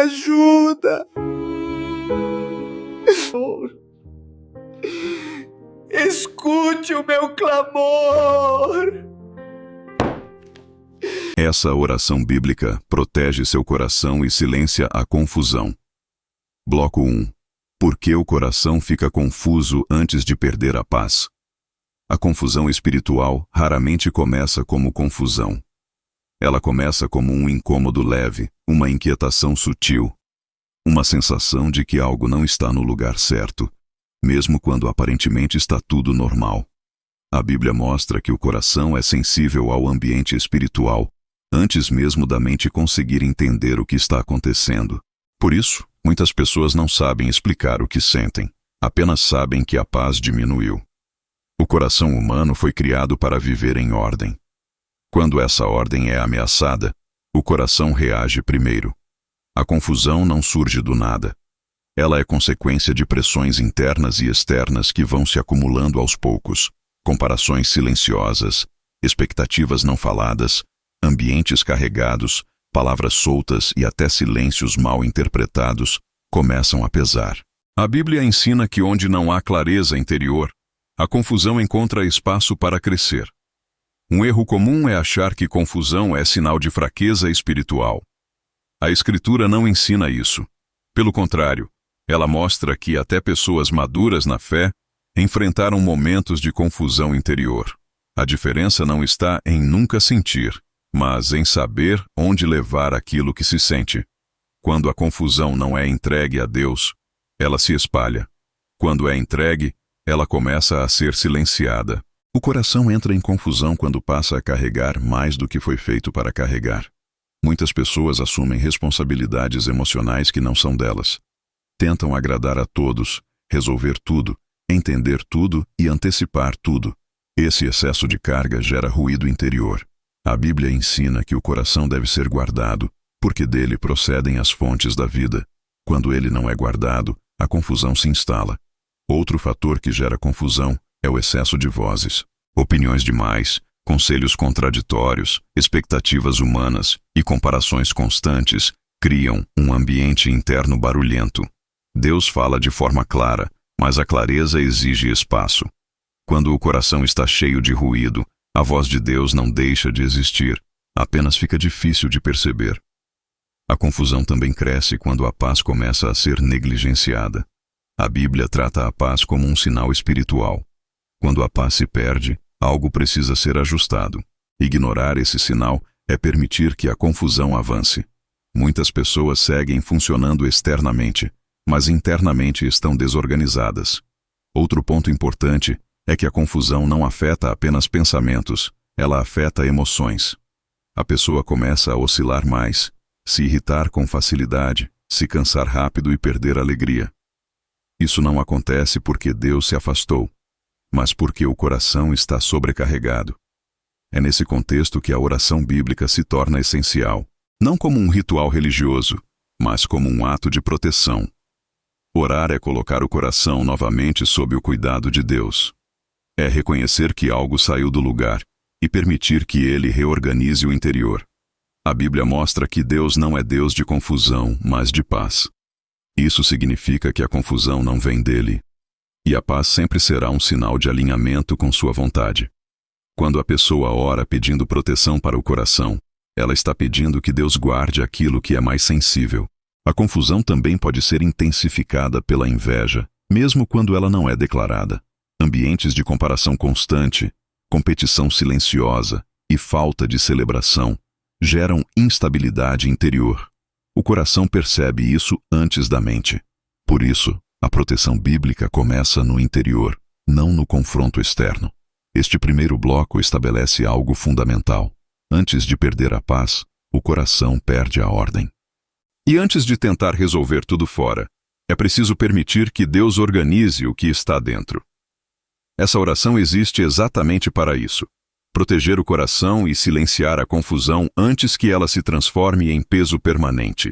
ajuda. Escute o meu clamor. Essa oração bíblica protege seu coração e silencia a confusão. Bloco 1. Por que o coração fica confuso antes de perder a paz? A confusão espiritual raramente começa como confusão. Ela começa como um incômodo leve, uma inquietação sutil, uma sensação de que algo não está no lugar certo, mesmo quando aparentemente está tudo normal. A Bíblia mostra que o coração é sensível ao ambiente espiritual, antes mesmo da mente conseguir entender o que está acontecendo. Por isso, muitas pessoas não sabem explicar o que sentem, apenas sabem que a paz diminuiu. O coração humano foi criado para viver em ordem. Quando essa ordem é ameaçada, o coração reage primeiro. A confusão não surge do nada. Ela é consequência de pressões internas e externas que vão se acumulando aos poucos. Comparações silenciosas, expectativas não faladas, ambientes carregados, palavras soltas e até silêncios mal interpretados começam a pesar. A Bíblia ensina que onde não há clareza interior, a confusão encontra espaço para crescer. Um erro comum é achar que confusão é sinal de fraqueza espiritual. A Escritura não ensina isso. Pelo contrário, ela mostra que até pessoas maduras na fé enfrentaram momentos de confusão interior. A diferença não está em nunca sentir, mas em saber onde levar aquilo que se sente. Quando a confusão não é entregue a Deus, ela se espalha. Quando é entregue, ela começa a ser silenciada. O coração entra em confusão quando passa a carregar mais do que foi feito para carregar. Muitas pessoas assumem responsabilidades emocionais que não são delas. Tentam agradar a todos, resolver tudo, entender tudo e antecipar tudo. Esse excesso de carga gera ruído interior. A Bíblia ensina que o coração deve ser guardado, porque dele procedem as fontes da vida. Quando ele não é guardado, a confusão se instala. Outro fator que gera confusão é o excesso de vozes. Opiniões demais, conselhos contraditórios, expectativas humanas e comparações constantes criam um ambiente interno barulhento. Deus fala de forma clara, mas a clareza exige espaço. Quando o coração está cheio de ruído, a voz de Deus não deixa de existir, apenas fica difícil de perceber. A confusão também cresce quando a paz começa a ser negligenciada. A Bíblia trata a paz como um sinal espiritual. Quando a paz se perde, algo precisa ser ajustado. Ignorar esse sinal é permitir que a confusão avance. Muitas pessoas seguem funcionando externamente, mas internamente estão desorganizadas. Outro ponto importante é que a confusão não afeta apenas pensamentos, ela afeta emoções. A pessoa começa a oscilar mais, se irritar com facilidade, se cansar rápido e perder a alegria. Isso não acontece porque Deus se afastou, mas porque o coração está sobrecarregado. É nesse contexto que a oração bíblica se torna essencial, não como um ritual religioso, mas como um ato de proteção. Orar é colocar o coração novamente sob o cuidado de Deus. É reconhecer que algo saiu do lugar e permitir que ele reorganize o interior. A Bíblia mostra que Deus não é Deus de confusão, mas de paz. Isso significa que a confusão não vem dele. E a paz sempre será um sinal de alinhamento com sua vontade. Quando a pessoa ora pedindo proteção para o coração, ela está pedindo que Deus guarde aquilo que é mais sensível. A confusão também pode ser intensificada pela inveja, mesmo quando ela não é declarada. Ambientes de comparação constante, competição silenciosa e falta de celebração geram instabilidade interior. O coração percebe isso antes da mente. Por isso, a proteção bíblica começa no interior, não no confronto externo. Este primeiro bloco estabelece algo fundamental. Antes de perder a paz, o coração perde a ordem. E antes de tentar resolver tudo fora, é preciso permitir que Deus organize o que está dentro. Essa oração existe exatamente para isso: proteger o coração e silenciar a confusão antes que ela se transforme em peso permanente.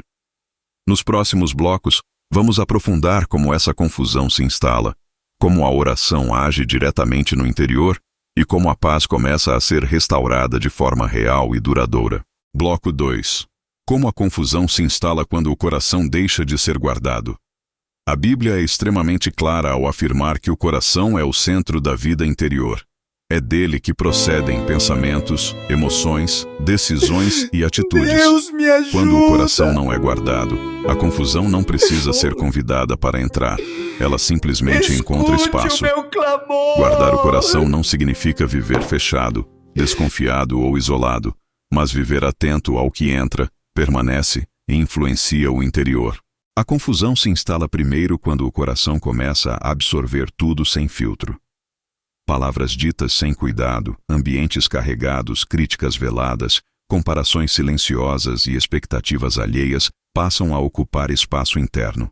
Nos próximos blocos, vamos aprofundar como essa confusão se instala, como a oração age diretamente no interior e como a paz começa a ser restaurada de forma real e duradoura. Bloco 2. Como a confusão se instala quando o coração deixa de ser guardado? A Bíblia é extremamente clara ao afirmar que o coração é o centro da vida interior. É dele que procedem pensamentos, emoções, decisões e atitudes. Deus me ajuda! Quando o coração não é guardado, a confusão não precisa ser convidada para entrar. Ela simplesmente encontra espaço. O meu clamor! Guardar o coração não significa viver fechado, desconfiado ou isolado, mas viver atento ao que entra, permanece e influencia o interior. A confusão se instala primeiro quando o coração começa a absorver tudo sem filtro. Palavras ditas sem cuidado, ambientes carregados, críticas veladas, comparações silenciosas e expectativas alheias passam a ocupar espaço interno.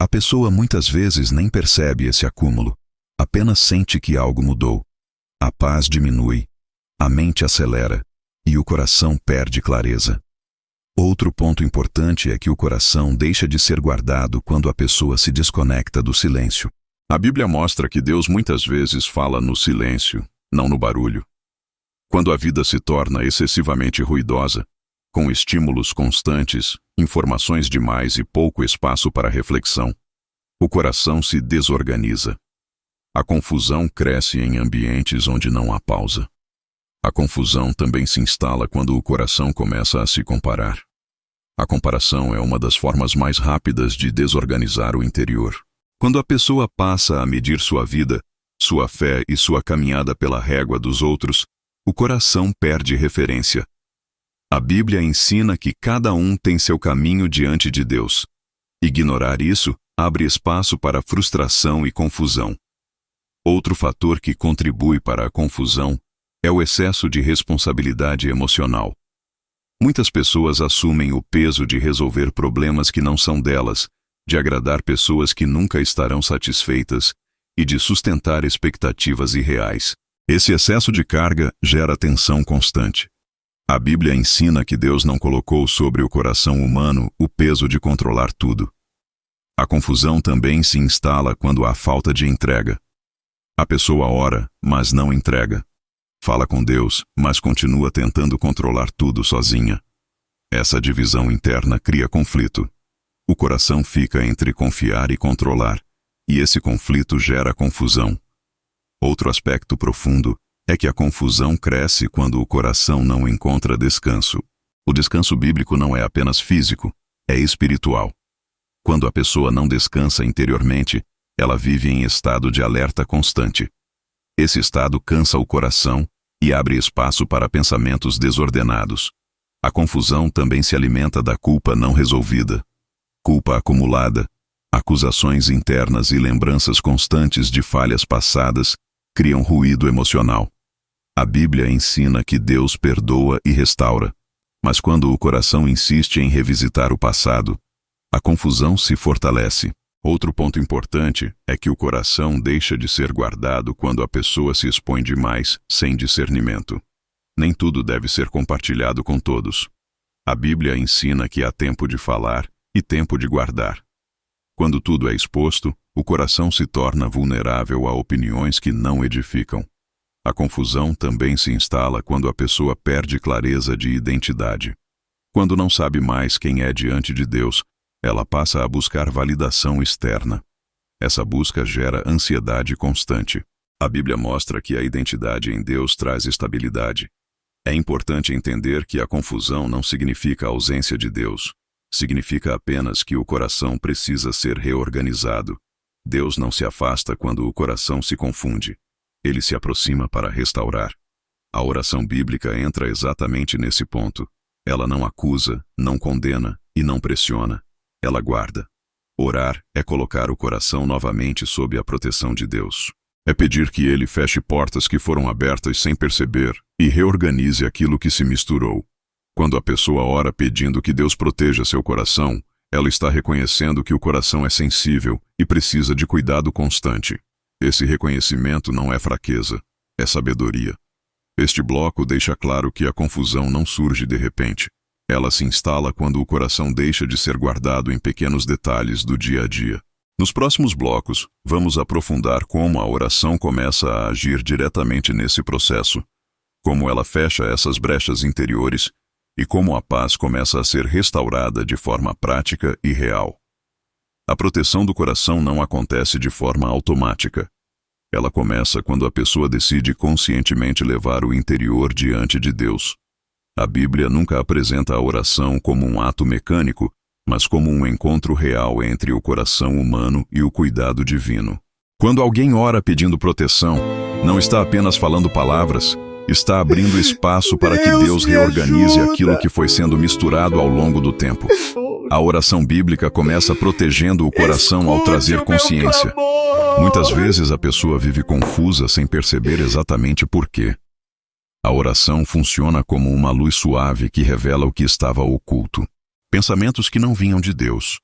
A pessoa muitas vezes nem percebe esse acúmulo, apenas sente que algo mudou. A paz diminui, a mente acelera e o coração perde clareza. Outro ponto importante é que o coração deixa de ser guardado quando a pessoa se desconecta do silêncio. A Bíblia mostra que Deus muitas vezes fala no silêncio, não no barulho. Quando a vida se torna excessivamente ruidosa, com estímulos constantes, informações demais e pouco espaço para reflexão, o coração se desorganiza. A confusão cresce em ambientes onde não há pausa. A confusão também se instala quando o coração começa a se comparar. A comparação é uma das formas mais rápidas de desorganizar o interior. Quando a pessoa passa a medir sua vida, sua fé e sua caminhada pela régua dos outros, o coração perde referência. A Bíblia ensina que cada um tem seu caminho diante de Deus. Ignorar isso abre espaço para frustração e confusão. Outro fator que contribui para a confusão é o excesso de responsabilidade emocional. Muitas pessoas assumem o peso de resolver problemas que não são delas, de agradar pessoas que nunca estarão satisfeitas e de sustentar expectativas irreais. Esse excesso de carga gera tensão constante. A Bíblia ensina que Deus não colocou sobre o coração humano o peso de controlar tudo. A confusão também se instala quando há falta de entrega. A pessoa ora, mas não entrega. Fala com Deus, mas continua tentando controlar tudo sozinha. Essa divisão interna cria conflito. O coração fica entre confiar e controlar, e esse conflito gera confusão. Outro aspecto profundo é que a confusão cresce quando o coração não encontra descanso. O descanso bíblico não é apenas físico, é espiritual. Quando a pessoa não descansa interiormente, ela vive em estado de alerta constante. Esse estado cansa o coração e abre espaço para pensamentos desordenados. A confusão também se alimenta da culpa não resolvida. Culpa acumulada, acusações internas e lembranças constantes de falhas passadas criam ruído emocional. A Bíblia ensina que Deus perdoa e restaura, mas quando o coração insiste em revisitar o passado, a confusão se fortalece. Outro ponto importante é que o coração deixa de ser guardado quando a pessoa se expõe demais, sem discernimento. Nem tudo deve ser compartilhado com todos. A Bíblia ensina que há tempo de falar e tempo de guardar. Quando tudo é exposto, o coração se torna vulnerável a opiniões que não edificam. A confusão também se instala quando a pessoa perde clareza de identidade. Quando não sabe mais quem é diante de Deus, ela passa a buscar validação externa. Essa busca gera ansiedade constante. A Bíblia mostra que a identidade em Deus traz estabilidade. É importante entender que a confusão não significa a ausência de Deus. Significa apenas que o coração precisa ser reorganizado. Deus não se afasta quando o coração se confunde. Ele se aproxima para restaurar. A oração bíblica entra exatamente nesse ponto. Ela não acusa, não condena e não pressiona. Ela guarda. Orar é colocar o coração novamente sob a proteção de Deus. É pedir que Ele feche portas que foram abertas sem perceber e reorganize aquilo que se misturou. Quando a pessoa ora pedindo que Deus proteja seu coração, ela está reconhecendo que o coração é sensível e precisa de cuidado constante. Esse reconhecimento não é fraqueza, é sabedoria. Este bloco deixa claro que a confusão não surge de repente. Ela se instala quando o coração deixa de ser guardado em pequenos detalhes do dia a dia. Nos próximos blocos, vamos aprofundar como a oração começa a agir diretamente nesse processo, como ela fecha essas brechas interiores e como a paz começa a ser restaurada de forma prática e real. A proteção do coração não acontece de forma automática. Ela começa quando a pessoa decide conscientemente levar o interior diante de Deus. A Bíblia nunca apresenta a oração como um ato mecânico, mas como um encontro real entre o coração humano e o cuidado divino. Quando alguém ora pedindo proteção, não está apenas falando palavras, está abrindo espaço para que Deus reorganize aquilo que foi sendo misturado ao longo do tempo. A oração bíblica começa protegendo o coração ao trazer consciência. Muitas vezes a pessoa vive confusa sem perceber exatamente por quê. A oração funciona como uma luz suave que revela o que estava oculto. Pensamentos que não vinham de Deus.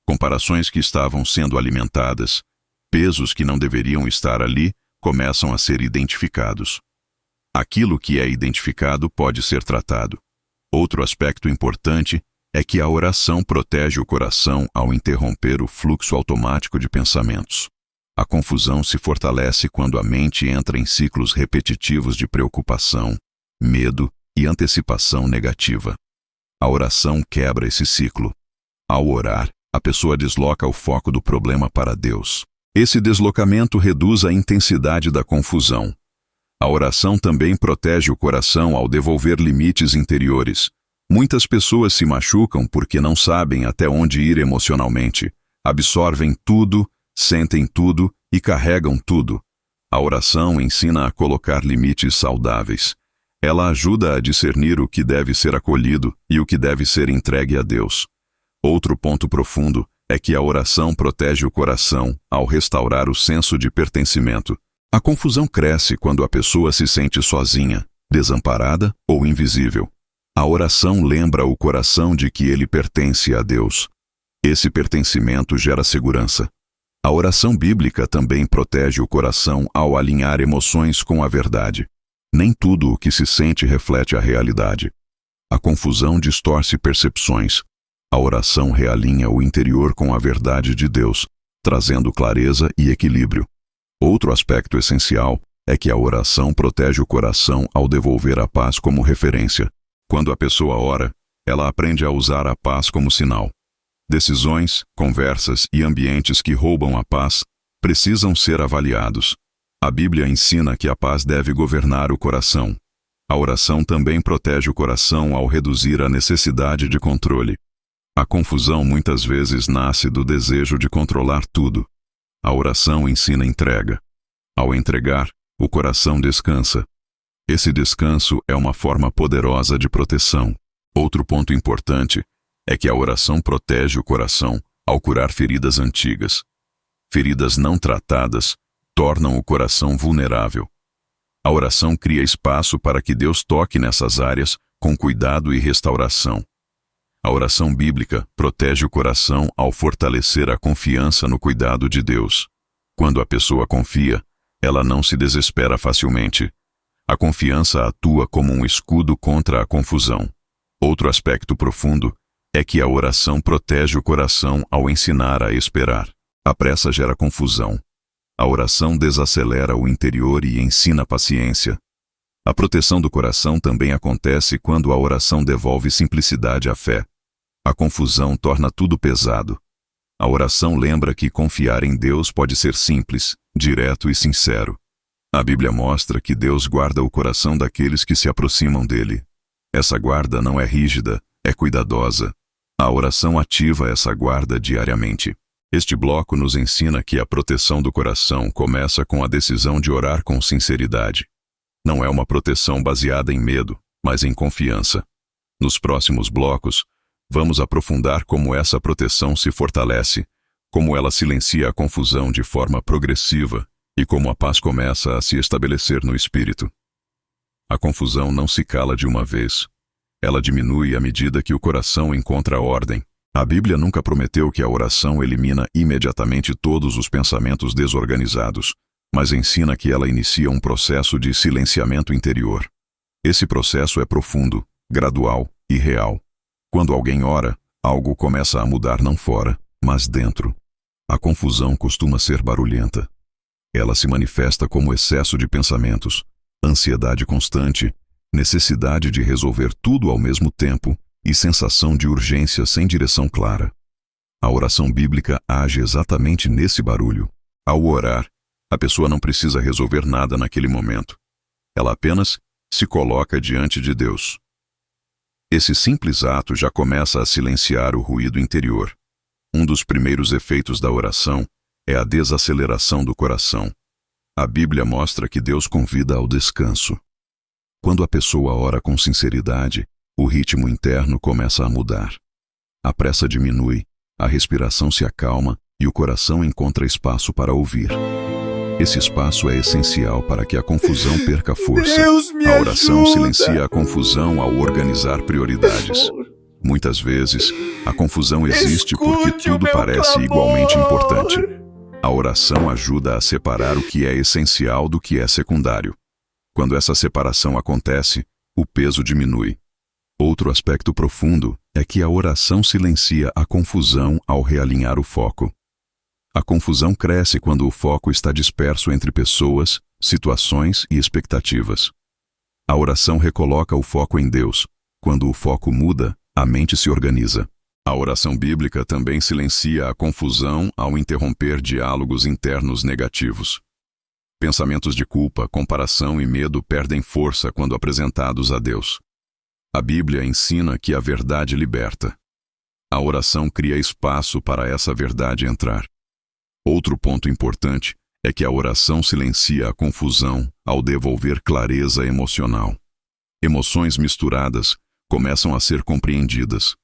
Comparações que estavam sendo alimentadas. Pesos que não deveriam estar ali começam a ser identificados. Aquilo que é identificado pode ser tratado. Outro aspecto importante é que a oração protege o coração ao interromper o fluxo automático de pensamentos. A confusão se fortalece quando a mente entra em ciclos repetitivos de preocupação, medo e antecipação negativa. A oração quebra esse ciclo. Ao orar, a pessoa desloca o foco do problema para Deus. Esse deslocamento reduz a intensidade da confusão. A oração também protege o coração ao devolver limites interiores. Muitas pessoas se machucam porque não sabem até onde ir emocionalmente. Absorvem tudo, sentem tudo e carregam tudo. A oração ensina a colocar limites saudáveis. Ela ajuda a discernir o que deve ser acolhido e o que deve ser entregue a Deus. Outro ponto profundo é que a oração protege o coração ao restaurar o senso de pertencimento. A confusão cresce quando a pessoa se sente sozinha, desamparada ou invisível. A oração lembra o coração de que ele pertence a Deus. Esse pertencimento gera segurança. A oração bíblica também protege o coração ao alinhar emoções com a verdade. Nem tudo o que se sente reflete a realidade. A confusão distorce percepções. A oração realinha o interior com a verdade de Deus, trazendo clareza e equilíbrio. Outro aspecto essencial é que a oração protege o coração ao devolver a paz como referência. Quando a pessoa ora, ela aprende a usar a paz como sinal. Decisões, conversas e ambientes que roubam a paz precisam ser avaliados. A Bíblia ensina que a paz deve governar o coração. A oração também protege o coração ao reduzir a necessidade de controle. A confusão muitas vezes nasce do desejo de controlar tudo. A oração ensina entrega. Ao entregar, o coração descansa. Esse descanso é uma forma poderosa de proteção. Outro ponto importante é que a oração protege o coração ao curar feridas antigas. Feridas não tratadas tornam o coração vulnerável. A oração cria espaço para que Deus toque nessas áreas com cuidado e restauração. A oração bíblica protege o coração ao fortalecer a confiança no cuidado de Deus. Quando a pessoa confia, ela não se desespera facilmente. A confiança atua como um escudo contra a confusão. Outro aspecto profundo é que a oração protege o coração ao ensinar a esperar. A pressa gera confusão. A oração desacelera o interior e ensina paciência. A proteção do coração também acontece quando a oração devolve simplicidade à fé. A confusão torna tudo pesado. A oração lembra que confiar em Deus pode ser simples, direto e sincero. A Bíblia mostra que Deus guarda o coração daqueles que se aproximam dele. Essa guarda não é rígida, é cuidadosa. A oração ativa essa guarda diariamente. Este bloco nos ensina que a proteção do coração começa com a decisão de orar com sinceridade. Não é uma proteção baseada em medo, mas em confiança. Nos próximos blocos, vamos aprofundar como essa proteção se fortalece, como ela silencia a confusão de forma progressiva e como a paz começa a se estabelecer no espírito. A confusão não se cala de uma vez. Ela diminui à medida que o coração encontra ordem. A Bíblia nunca prometeu que a oração elimina imediatamente todos os pensamentos desorganizados, mas ensina que ela inicia um processo de silenciamento interior. Esse processo é profundo, gradual e real. Quando alguém ora, algo começa a mudar não fora, mas dentro. A confusão costuma ser barulhenta. Ela se manifesta como excesso de pensamentos, ansiedade constante necessidade de resolver tudo ao mesmo tempo e sensação de urgência sem direção clara. A oração bíblica age exatamente nesse barulho. Ao orar, a pessoa não precisa resolver nada naquele momento. Ela apenas se coloca diante de Deus. Esse simples ato já começa a silenciar o ruído interior. Um dos primeiros efeitos da oração é a desaceleração do coração. A Bíblia mostra que Deus convida ao descanso. Quando a pessoa ora com sinceridade, o ritmo interno começa a mudar. A pressa diminui, a respiração se acalma e o coração encontra espaço para ouvir. Esse espaço é essencial para que a confusão perca força. Deus me A oração ajuda. silencia a confusão ao organizar prioridades. Muitas vezes, a confusão existe porque Escute o tudo meu parece clamor. igualmente importante. A oração ajuda a separar o que é essencial do que é secundário. Quando essa separação acontece, o peso diminui. Outro aspecto profundo é que a oração silencia a confusão ao realinhar o foco. A confusão cresce quando o foco está disperso entre pessoas, situações e expectativas. A oração recoloca o foco em Deus. Quando o foco muda, a mente se organiza. A oração bíblica também silencia a confusão ao interromper diálogos internos negativos. Pensamentos de culpa, comparação e medo perdem força quando apresentados a Deus. A Bíblia ensina que a verdade liberta. A oração cria espaço para essa verdade entrar. Outro ponto importante é que a oração silencia a confusão ao devolver clareza emocional. Emoções misturadas começam a ser compreendidas.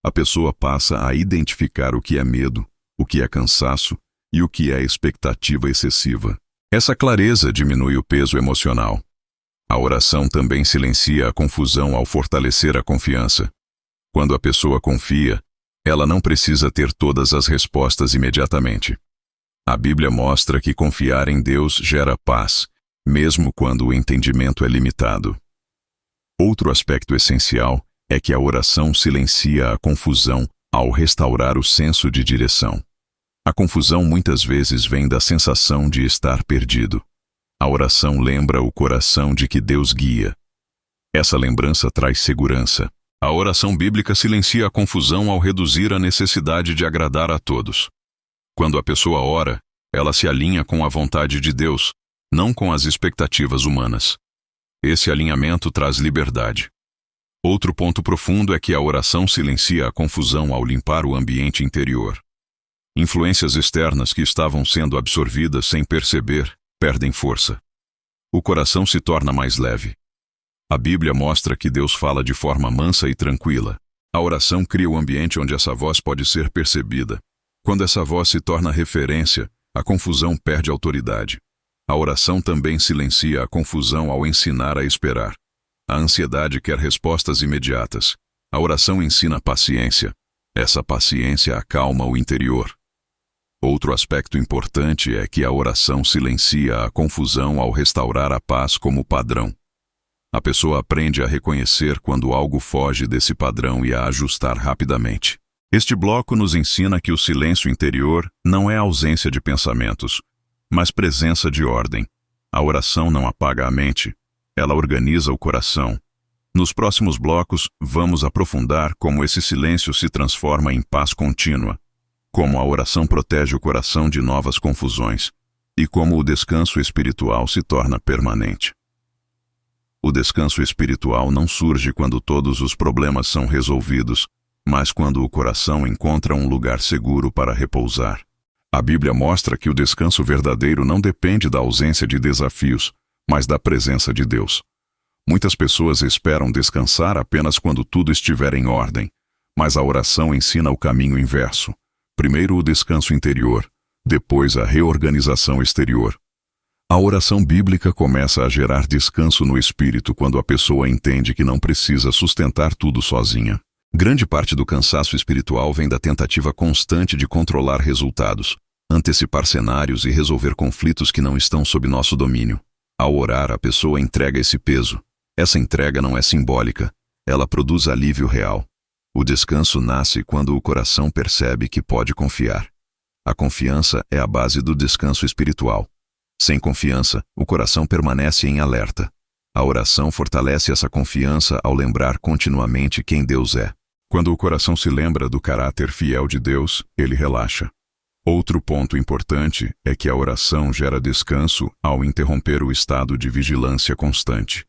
A pessoa passa a identificar o que é medo, o que é cansaço e o que é expectativa excessiva. Essa clareza diminui o peso emocional. A oração também silencia a confusão ao fortalecer a confiança. Quando a pessoa confia, ela não precisa ter todas as respostas imediatamente. A Bíblia mostra que confiar em Deus gera paz, mesmo quando o entendimento é limitado. Outro aspecto essencial é que a oração silencia a confusão ao restaurar o senso de direção. A confusão muitas vezes vem da sensação de estar perdido. A oração lembra o coração de que Deus guia. Essa lembrança traz segurança. A oração bíblica silencia a confusão ao reduzir a necessidade de agradar a todos. Quando a pessoa ora, ela se alinha com a vontade de Deus, não com as expectativas humanas. Esse alinhamento traz liberdade. Outro ponto profundo é que a oração silencia a confusão ao limpar o ambiente interior. Influências externas que estavam sendo absorvidas sem perceber perdem força. O coração se torna mais leve. A Bíblia mostra que Deus fala de forma mansa e tranquila. A oração cria o ambiente onde essa voz pode ser percebida. Quando essa voz se torna referência, a confusão perde autoridade. A oração também silencia a confusão ao ensinar a esperar. A ansiedade quer respostas imediatas. A oração ensina paciência. Essa paciência acalma o interior. Outro aspecto importante é que a oração silencia a confusão ao restaurar a paz como padrão. A pessoa aprende a reconhecer quando algo foge desse padrão e a ajustar rapidamente. Este bloco nos ensina que o silêncio interior não é ausência de pensamentos, mas presença de ordem. A oração não apaga a mente, ela organiza o coração. Nos próximos blocos, vamos aprofundar como esse silêncio se transforma em paz contínua, como a oração protege o coração de novas confusões e como o descanso espiritual se torna permanente. O descanso espiritual não surge quando todos os problemas são resolvidos, mas quando o coração encontra um lugar seguro para repousar. A Bíblia mostra que o descanso verdadeiro não depende da ausência de desafios, mas da presença de Deus. Muitas pessoas esperam descansar apenas quando tudo estiver em ordem, mas a oração ensina o caminho inverso. Primeiro o descanso interior, depois a reorganização exterior. A oração bíblica começa a gerar descanso no espírito quando a pessoa entende que não precisa sustentar tudo sozinha. Grande parte do cansaço espiritual vem da tentativa constante de controlar resultados, antecipar cenários e resolver conflitos que não estão sob nosso domínio. Ao orar, a pessoa entrega esse peso. Essa entrega não é simbólica, ela produz alívio real. O descanso nasce quando o coração percebe que pode confiar. A confiança é a base do descanso espiritual. Sem confiança, o coração permanece em alerta. A oração fortalece essa confiança ao lembrar continuamente quem Deus é. Quando o coração se lembra do caráter fiel de Deus, ele relaxa. Outro ponto importante é que a oração gera descanso ao interromper o estado de vigilância constante.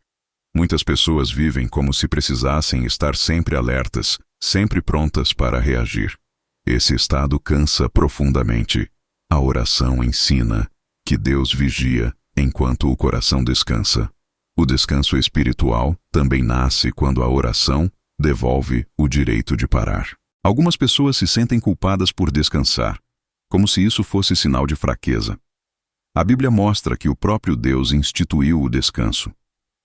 Muitas pessoas vivem como se precisassem estar sempre alertas, sempre prontas para reagir. Esse estado cansa profundamente. A oração ensina que Deus vigia enquanto o coração descansa. O descanso espiritual também nasce quando a oração devolve o direito de parar. Algumas pessoas se sentem culpadas por descansar, como se isso fosse sinal de fraqueza. A Bíblia mostra que o próprio Deus instituiu o descanso.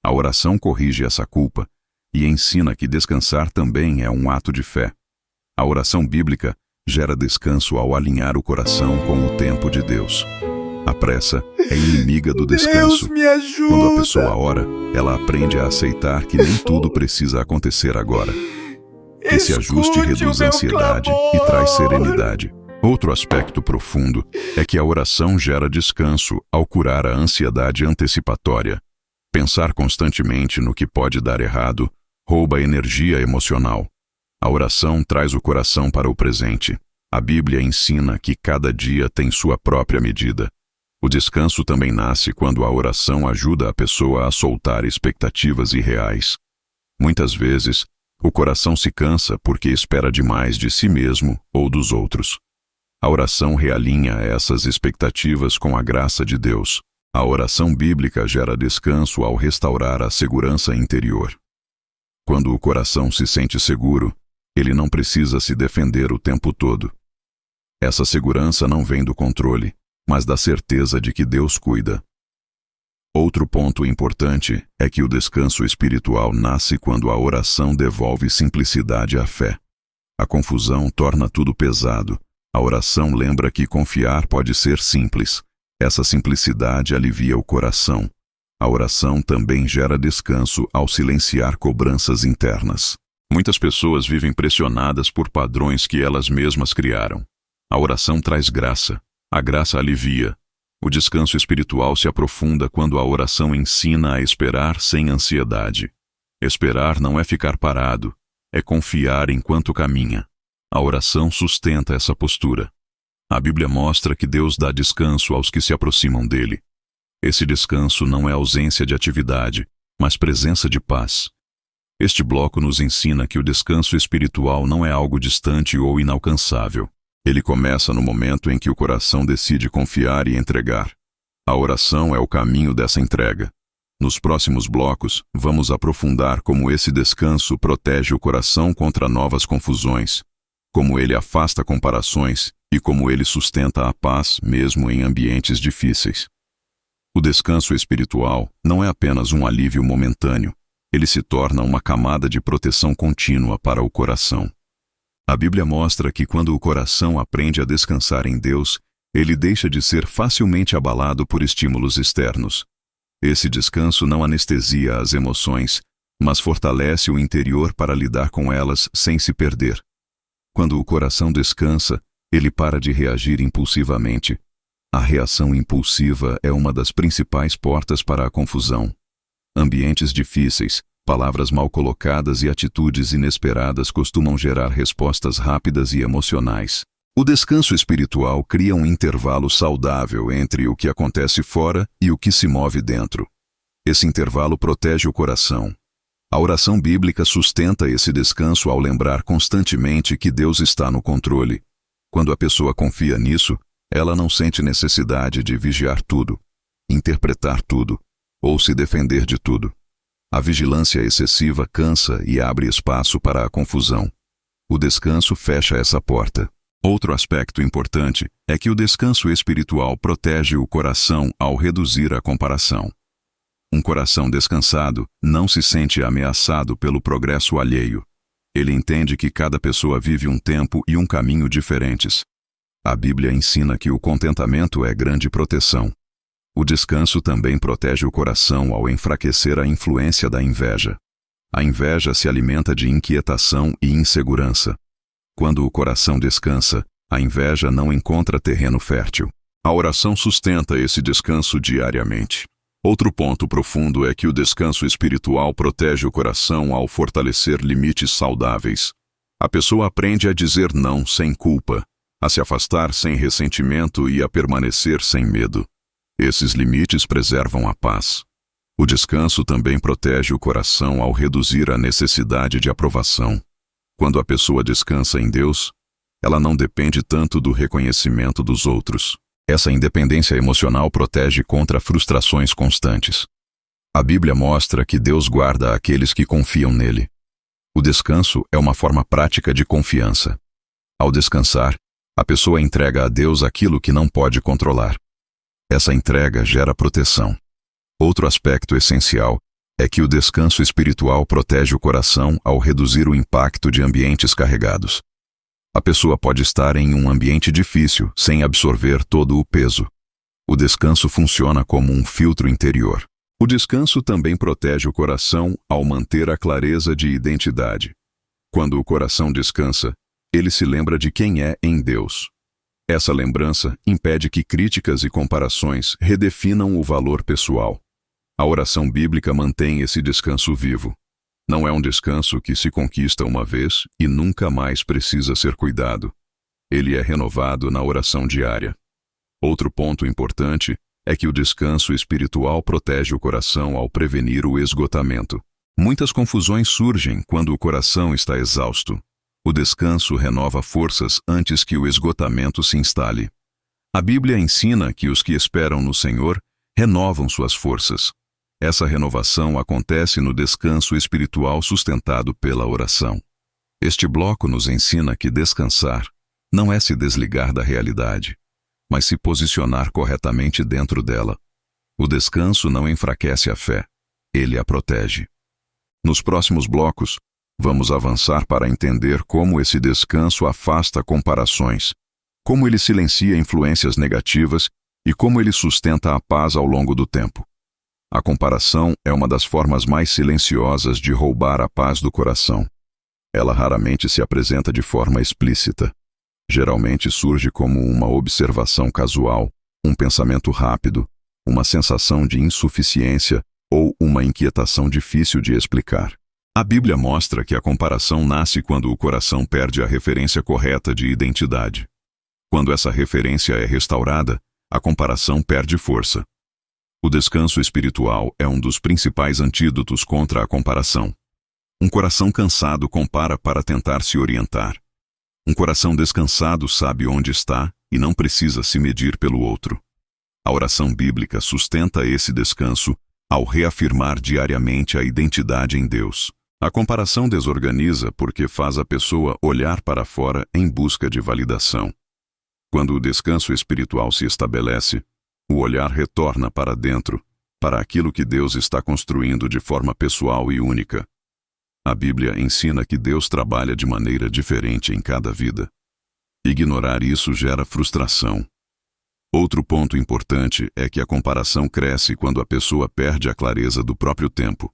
A oração corrige essa culpa e ensina que descansar também é um ato de fé. A oração bíblica gera descanso ao alinhar o coração com o tempo de Deus. A pressa é inimiga do descanso. Deus me ajuda! Quando a pessoa ora, ela aprende a aceitar que nem tudo precisa acontecer agora. Esse ajuste reduz a ansiedade e traz serenidade. Outro aspecto profundo é que a oração gera descanso ao curar a ansiedade antecipatória. Pensar constantemente no que pode dar errado rouba energia emocional. A oração traz o coração para o presente. A Bíblia ensina que cada dia tem sua própria medida. O descanso também nasce quando a oração ajuda a pessoa a soltar expectativas irreais. Muitas vezes, o coração se cansa porque espera demais de si mesmo ou dos outros. A oração realinha essas expectativas com a graça de Deus. A oração bíblica gera descanso ao restaurar a segurança interior. Quando o coração se sente seguro, ele não precisa se defender o tempo todo. Essa segurança não vem do controle, mas da certeza de que Deus cuida. Outro ponto importante é que o descanso espiritual nasce quando a oração devolve simplicidade à fé. A confusão torna tudo pesado. A oração lembra que confiar pode ser simples. Essa simplicidade alivia o coração. A oração também gera descanso ao silenciar cobranças internas. Muitas pessoas vivem pressionadas por padrões que elas mesmas criaram. A oração traz graça. A graça alivia. O descanso espiritual se aprofunda quando a oração ensina a esperar sem ansiedade. Esperar não é ficar parado, é confiar enquanto caminha. A oração sustenta essa postura. A Bíblia mostra que Deus dá descanso aos que se aproximam dele. Esse descanso não é ausência de atividade, mas presença de paz. Este bloco nos ensina que o descanso espiritual não é algo distante ou inalcançável. Ele começa no momento em que o coração decide confiar e entregar. A oração é o caminho dessa entrega. Nos próximos blocos, vamos aprofundar como esse descanso protege o coração contra novas confusões, como ele afasta comparações e como ele sustenta a paz mesmo em ambientes difíceis. O descanso espiritual não é apenas um alívio momentâneo, ele se torna uma camada de proteção contínua para o coração. A Bíblia mostra que quando o coração aprende a descansar em Deus, ele deixa de ser facilmente abalado por estímulos externos. Esse descanso não anestesia as emoções, mas fortalece o interior para lidar com elas sem se perder. Quando o coração descansa, ele para de reagir impulsivamente. A reação impulsiva é uma das principais portas para a confusão. Ambientes difíceis, palavras mal colocadas e atitudes inesperadas costumam gerar respostas rápidas e emocionais. O descanso espiritual cria um intervalo saudável entre o que acontece fora e o que se move dentro. Esse intervalo protege o coração. A oração bíblica sustenta esse descanso ao lembrar constantemente que Deus está no controle. Quando a pessoa confia nisso, ela não sente necessidade de vigiar tudo, interpretar tudo ou se defender de tudo. A vigilância excessiva cansa e abre espaço para a confusão. O descanso fecha essa porta. Outro aspecto importante é que o descanso espiritual protege o coração ao reduzir a comparação. Um coração descansado não se sente ameaçado pelo progresso alheio. Ele entende que cada pessoa vive um tempo e um caminho diferentes. A Bíblia ensina que o contentamento é grande proteção. O descanso também protege o coração ao enfraquecer a influência da inveja. A inveja se alimenta de inquietação e insegurança. Quando o coração descansa, a inveja não encontra terreno fértil. A oração sustenta esse descanso diariamente. Outro ponto profundo é que o descanso espiritual protege o coração ao fortalecer limites saudáveis. A pessoa aprende a dizer não sem culpa, a se afastar sem ressentimento e a permanecer sem medo. Esses limites preservam a paz. O descanso também protege o coração ao reduzir a necessidade de aprovação. Quando a pessoa descansa em Deus, ela não depende tanto do reconhecimento dos outros. Essa independência emocional protege contra frustrações constantes. A Bíblia mostra que Deus guarda aqueles que confiam nele. O descanso é uma forma prática de confiança. Ao descansar, a pessoa entrega a Deus aquilo que não pode controlar. Essa entrega gera proteção. Outro aspecto essencial é que o descanso espiritual protege o coração ao reduzir o impacto de ambientes carregados. A pessoa pode estar em um ambiente difícil sem absorver todo o peso. O descanso funciona como um filtro interior. O descanso também protege o coração ao manter a clareza de identidade. Quando o coração descansa, ele se lembra de quem é em Deus. Essa lembrança impede que críticas e comparações redefinam o valor pessoal. A oração bíblica mantém esse descanso vivo. Não é um descanso que se conquista uma vez e nunca mais precisa ser cuidado. Ele é renovado na oração diária. Outro ponto importante é que o descanso espiritual protege o coração ao prevenir o esgotamento. Muitas confusões surgem quando o coração está exausto. O descanso renova forças antes que o esgotamento se instale. A Bíblia ensina que os que esperam no Senhor renovam suas forças. Essa renovação acontece no descanso espiritual sustentado pela oração. Este bloco nos ensina que descansar não é se desligar da realidade, mas se posicionar corretamente dentro dela. O descanso não enfraquece a fé, ele a protege. Nos próximos blocos, vamos avançar para entender como esse descanso afasta comparações, como ele silencia influências negativas e como ele sustenta a paz ao longo do tempo. A comparação é uma das formas mais silenciosas de roubar a paz do coração. Ela raramente se apresenta de forma explícita. Geralmente surge como uma observação casual, um pensamento rápido, uma sensação de insuficiência ou uma inquietação difícil de explicar. A Bíblia mostra que a comparação nasce quando o coração perde a referência correta de identidade. Quando essa referência é restaurada, a comparação perde força. O descanso espiritual é um dos principais antídotos contra a comparação. Um coração cansado compara para tentar se orientar. Um coração descansado sabe onde está e não precisa se medir pelo outro. A oração bíblica sustenta esse descanso ao reafirmar diariamente a identidade em Deus. A comparação desorganiza porque faz a pessoa olhar para fora em busca de validação. Quando o descanso espiritual se estabelece, o olhar retorna para dentro, para aquilo que Deus está construindo de forma pessoal e única. A Bíblia ensina que Deus trabalha de maneira diferente em cada vida. Ignorar isso gera frustração. Outro ponto importante é que a comparação cresce quando a pessoa perde a clareza do próprio tempo.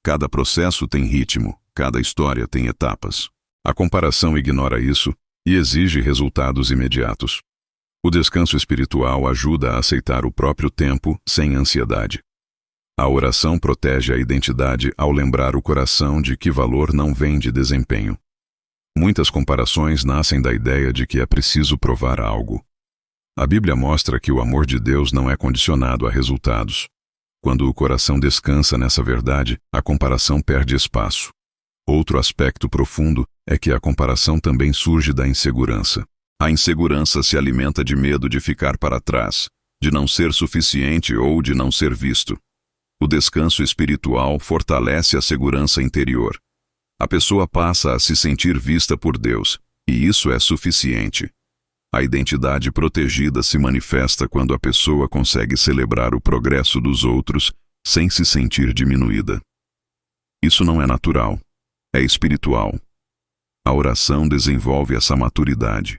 Cada processo tem ritmo, cada história tem etapas. A comparação ignora isso e exige resultados imediatos. O descanso espiritual ajuda a aceitar o próprio tempo sem ansiedade. A oração protege a identidade ao lembrar o coração de que valor não vem de desempenho. Muitas comparações nascem da ideia de que é preciso provar algo. A Bíblia mostra que o amor de Deus não é condicionado a resultados. Quando o coração descansa nessa verdade, a comparação perde espaço. Outro aspecto profundo é que a comparação também surge da insegurança. A insegurança se alimenta de medo de ficar para trás, de não ser suficiente ou de não ser visto. O descanso espiritual fortalece a segurança interior. A pessoa passa a se sentir vista por Deus, e isso é suficiente. A identidade protegida se manifesta quando a pessoa consegue celebrar o progresso dos outros sem se sentir diminuída. Isso não é natural, é espiritual. A oração desenvolve essa maturidade.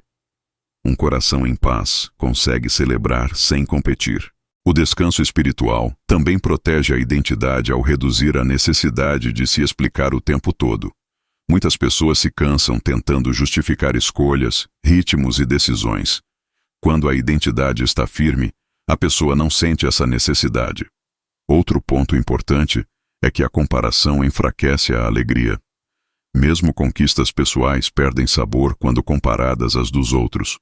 Um coração em paz consegue celebrar sem competir. O descanso espiritual também protege a identidade ao reduzir a necessidade de se explicar o tempo todo. Muitas pessoas se cansam tentando justificar escolhas, ritmos e decisões. Quando a identidade está firme, a pessoa não sente essa necessidade. Outro ponto importante é que a comparação enfraquece a alegria. Mesmo conquistas pessoais perdem sabor quando comparadas às dos outros.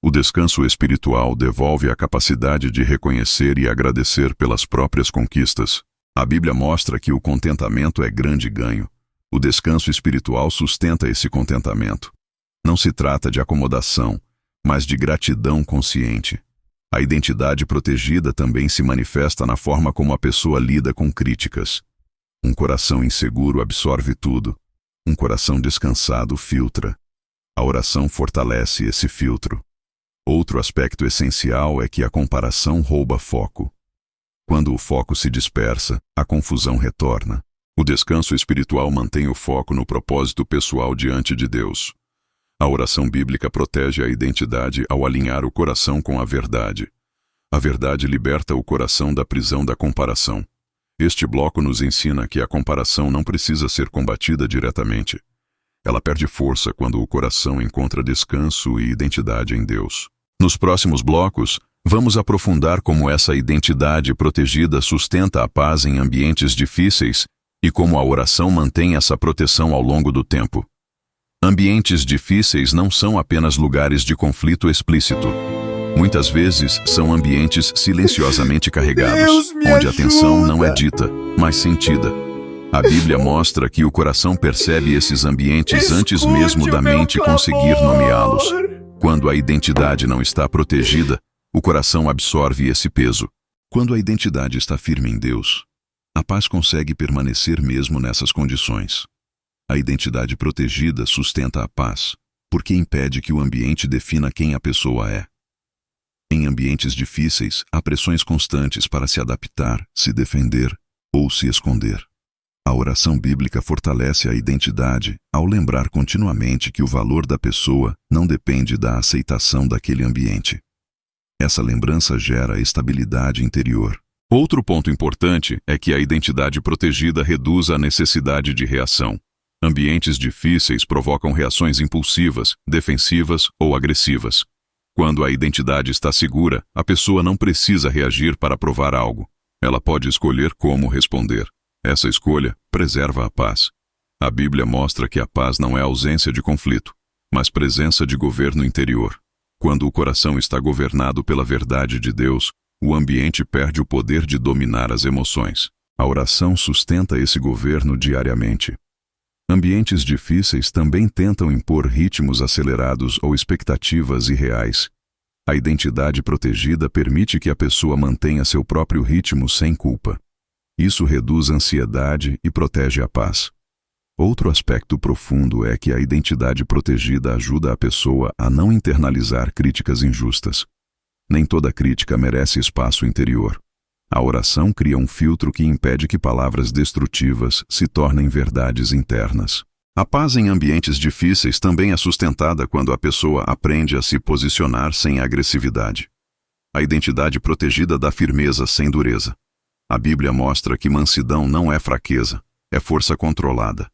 O descanso espiritual devolve a capacidade de reconhecer e agradecer pelas próprias conquistas. A Bíblia mostra que o contentamento é grande ganho. O descanso espiritual sustenta esse contentamento. Não se trata de acomodação, mas de gratidão consciente. A identidade protegida também se manifesta na forma como a pessoa lida com críticas. Um coração inseguro absorve tudo. Um coração descansado filtra. A oração fortalece esse filtro. Outro aspecto essencial é que a comparação rouba foco. Quando o foco se dispersa, a confusão retorna. O descanso espiritual mantém o foco no propósito pessoal diante de Deus. A oração bíblica protege a identidade ao alinhar o coração com a verdade. A verdade liberta o coração da prisão da comparação. Este bloco nos ensina que a comparação não precisa ser combatida diretamente. Ela perde força quando o coração encontra descanso e identidade em Deus. Nos próximos blocos, vamos aprofundar como essa identidade protegida sustenta a paz em ambientes difíceis e como a oração mantém essa proteção ao longo do tempo. Ambientes difíceis não são apenas lugares de conflito explícito. Muitas vezes são ambientes silenciosamente carregados, onde a tensão não é dita, mas sentida. A Bíblia mostra que o coração percebe esses ambientes antes mesmo da mente conseguir nomeá-los. Quando a identidade não está protegida, o coração absorve esse peso. Quando a identidade está firme em Deus, a paz consegue permanecer mesmo nessas condições. A identidade protegida sustenta a paz, porque impede que o ambiente defina quem a pessoa é. Em ambientes difíceis, há pressões constantes para se adaptar, se defender ou se esconder. A oração bíblica fortalece a identidade ao lembrar continuamente que o valor da pessoa não depende da aceitação daquele ambiente. Essa lembrança gera estabilidade interior. Outro ponto importante é que a identidade protegida reduz a necessidade de reação. Ambientes difíceis provocam reações impulsivas, defensivas ou agressivas. Quando a identidade está segura, a pessoa não precisa reagir para provar algo. Ela pode escolher como responder. Essa escolha preserva a paz. A Bíblia mostra que a paz não é ausência de conflito, mas presença de governo interior. Quando o coração está governado pela verdade de Deus, o ambiente perde o poder de dominar as emoções. A oração sustenta esse governo diariamente. Ambientes difíceis também tentam impor ritmos acelerados ou expectativas irreais. A identidade protegida permite que a pessoa mantenha seu próprio ritmo sem culpa. Isso reduz a ansiedade e protege a paz. Outro aspecto profundo é que a identidade protegida ajuda a pessoa a não internalizar críticas injustas. Nem toda crítica merece espaço interior. A oração cria um filtro que impede que palavras destrutivas se tornem verdades internas. A paz em ambientes difíceis também é sustentada quando a pessoa aprende a se posicionar sem agressividade. A identidade protegida dá firmeza sem dureza. A Bíblia mostra que mansidão não é fraqueza, é força controlada.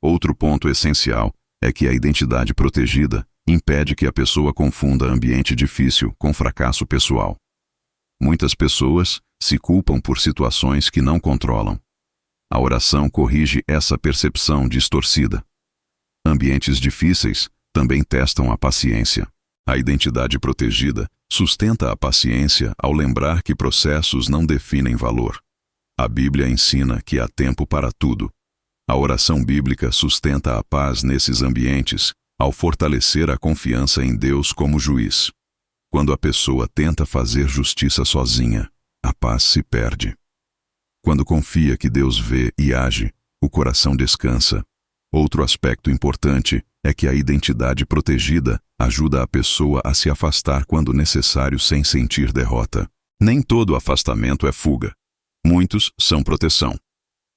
Outro ponto essencial é que a identidade protegida impede que a pessoa confunda ambiente difícil com fracasso pessoal. Muitas pessoas se culpam por situações que não controlam. A oração corrige essa percepção distorcida. Ambientes difíceis também testam a paciência. A identidade protegida sustenta a paciência ao lembrar que processos não definem valor. A Bíblia ensina que há tempo para tudo. A oração bíblica sustenta a paz nesses ambientes ao fortalecer a confiança em Deus como juiz. Quando a pessoa tenta fazer justiça sozinha, a paz se perde. Quando confia que Deus vê e age, o coração descansa. Outro aspecto importante é que a identidade protegida ajuda a pessoa a se afastar quando necessário sem sentir derrota. Nem todo afastamento é fuga. Muitos são proteção.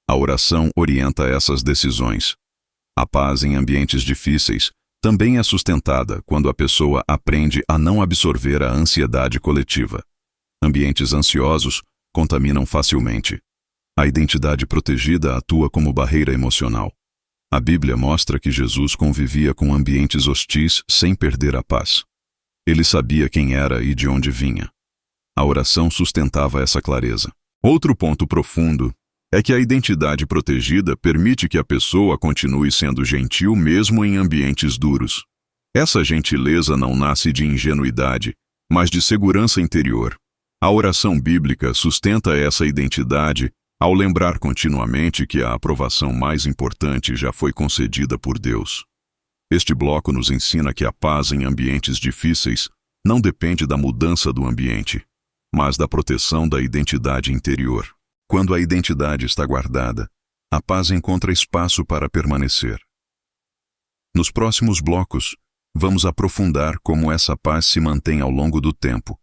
A oração orienta essas decisões. A paz em ambientes difíceis também é sustentada quando a pessoa aprende a não absorver a ansiedade coletiva. Ambientes ansiosos contaminam facilmente. A identidade protegida atua como barreira emocional. A Bíblia mostra que Jesus convivia com ambientes hostis sem perder a paz. Ele sabia quem era e de onde vinha. A oração sustentava essa clareza. Outro ponto profundo é que a identidade protegida permite que a pessoa continue sendo gentil mesmo em ambientes duros. Essa gentileza não nasce de ingenuidade, mas de segurança interior. A oração bíblica sustenta essa identidade ao lembrar continuamente que a aprovação mais importante já foi concedida por Deus. Este bloco nos ensina que a paz em ambientes difíceis não depende da mudança do ambiente, mas da proteção da identidade interior. Quando a identidade está guardada, a paz encontra espaço para permanecer. Nos próximos blocos, vamos aprofundar como essa paz se mantém ao longo do tempo,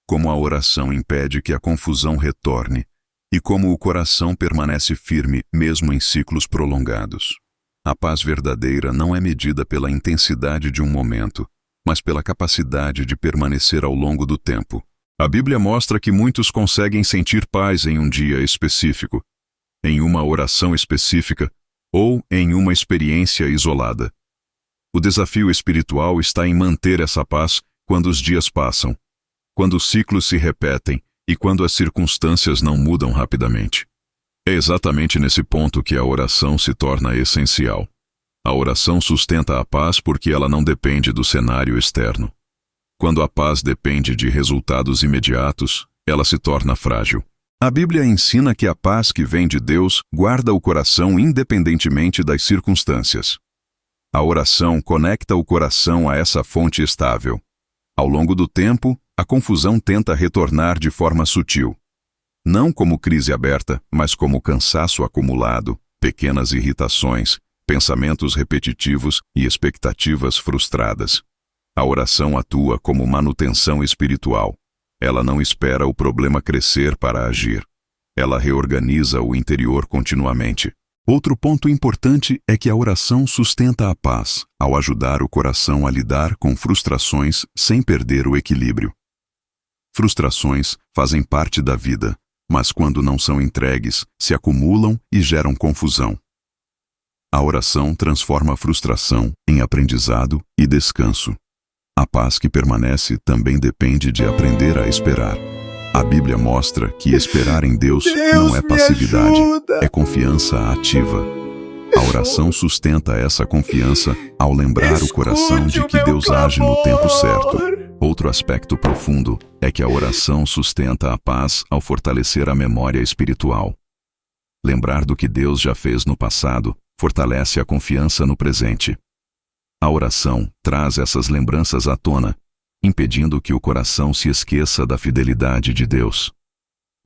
como a oração impede que a confusão retorne e como o coração permanece firme mesmo em ciclos prolongados. A paz verdadeira não é medida pela intensidade de um momento, mas pela capacidade de permanecer ao longo do tempo. A Bíblia mostra que muitos conseguem sentir paz em um dia específico, em uma oração específica ou em uma experiência isolada. O desafio espiritual está em manter essa paz quando os dias passam, quando os ciclos se repetem e quando as circunstâncias não mudam rapidamente. É exatamente nesse ponto que a oração se torna essencial. A oração sustenta a paz porque ela não depende do cenário externo. Quando a paz depende de resultados imediatos, ela se torna frágil. A Bíblia ensina que a paz que vem de Deus guarda o coração independentemente das circunstâncias. A oração conecta o coração a essa fonte estável. Ao longo do tempo, a confusão tenta retornar de forma sutil. Não como crise aberta, mas como cansaço acumulado, pequenas irritações, pensamentos repetitivos e expectativas frustradas. A oração atua como manutenção espiritual. Ela não espera o problema crescer para agir. Ela reorganiza o interior continuamente. Outro ponto importante é que a oração sustenta a paz, ao ajudar o coração a lidar com frustrações sem perder o equilíbrio. Frustrações fazem parte da vida, mas quando não são entregues, se acumulam e geram confusão. A oração transforma a frustração em aprendizado e descanso. A paz que permanece também depende de aprender a esperar. A Bíblia mostra que esperar em Deus não é passividade, é confiança ativa. A oração sustenta essa confiança ao lembrar o coração de que Deus age no tempo certo. Outro aspecto profundo é que a oração sustenta a paz ao fortalecer a memória espiritual. Lembrar do que Deus já fez no passado fortalece a confiança no presente. A oração traz essas lembranças à tona, impedindo que o coração se esqueça da fidelidade de Deus.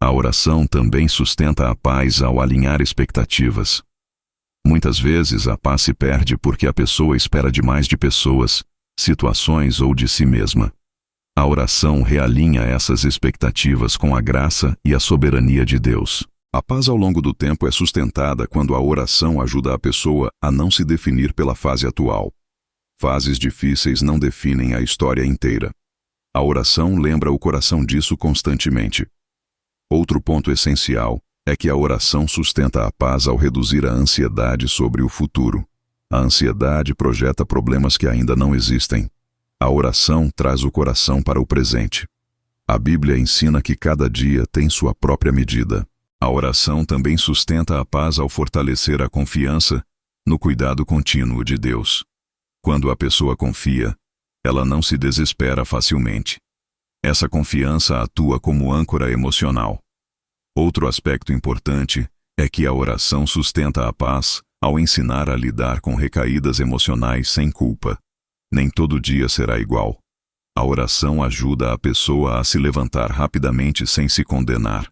A oração também sustenta a paz ao alinhar expectativas. Muitas vezes a paz se perde porque a pessoa espera demais de pessoas, situações ou de si mesma. A oração realinha essas expectativas com a graça e a soberania de Deus. A paz ao longo do tempo é sustentada quando a oração ajuda a pessoa a não se definir pela fase atual. Fases difíceis não definem a história inteira. A oração lembra o coração disso constantemente. Outro ponto essencial é que a oração sustenta a paz ao reduzir a ansiedade sobre o futuro. A ansiedade projeta problemas que ainda não existem. A oração traz o coração para o presente. A Bíblia ensina que cada dia tem sua própria medida. A oração também sustenta a paz ao fortalecer a confiança no cuidado contínuo de Deus. Quando a pessoa confia, ela não se desespera facilmente. Essa confiança atua como âncora emocional. Outro aspecto importante é que a oração sustenta a paz ao ensinar a lidar com recaídas emocionais sem culpa. Nem todo dia será igual. A oração ajuda a pessoa a se levantar rapidamente sem se condenar.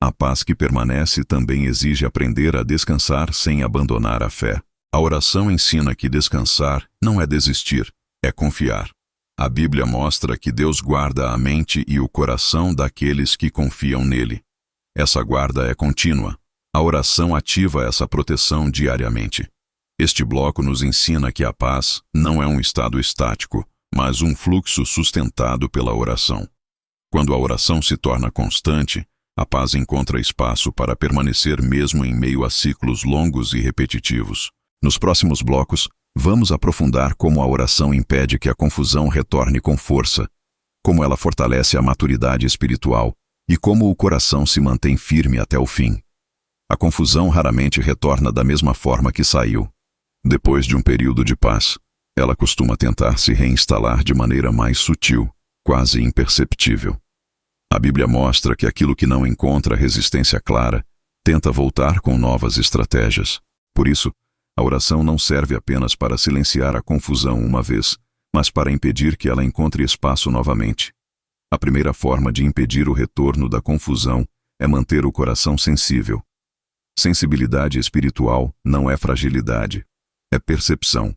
A paz que permanece também exige aprender a descansar sem abandonar a fé. A oração ensina que descansar não é desistir, é confiar. A Bíblia mostra que Deus guarda a mente e o coração daqueles que confiam nele. Essa guarda é contínua. A oração ativa essa proteção diariamente. Este bloco nos ensina que a paz não é um estado estático, mas um fluxo sustentado pela oração. Quando a oração se torna constante, a paz encontra espaço para permanecer mesmo em meio a ciclos longos e repetitivos. Nos próximos blocos, vamos aprofundar como a oração impede que a confusão retorne com força, como ela fortalece a maturidade espiritual e como o coração se mantém firme até o fim. A confusão raramente retorna da mesma forma que saiu. Depois de um período de paz, ela costuma tentar se reinstalar de maneira mais sutil, quase imperceptível. A Bíblia mostra que aquilo que não encontra resistência clara tenta voltar com novas estratégias. Por isso, a oração não serve apenas para silenciar a confusão uma vez, mas para impedir que ela encontre espaço novamente. A primeira forma de impedir o retorno da confusão é manter o coração sensível. Sensibilidade espiritual não é fragilidade, é percepção.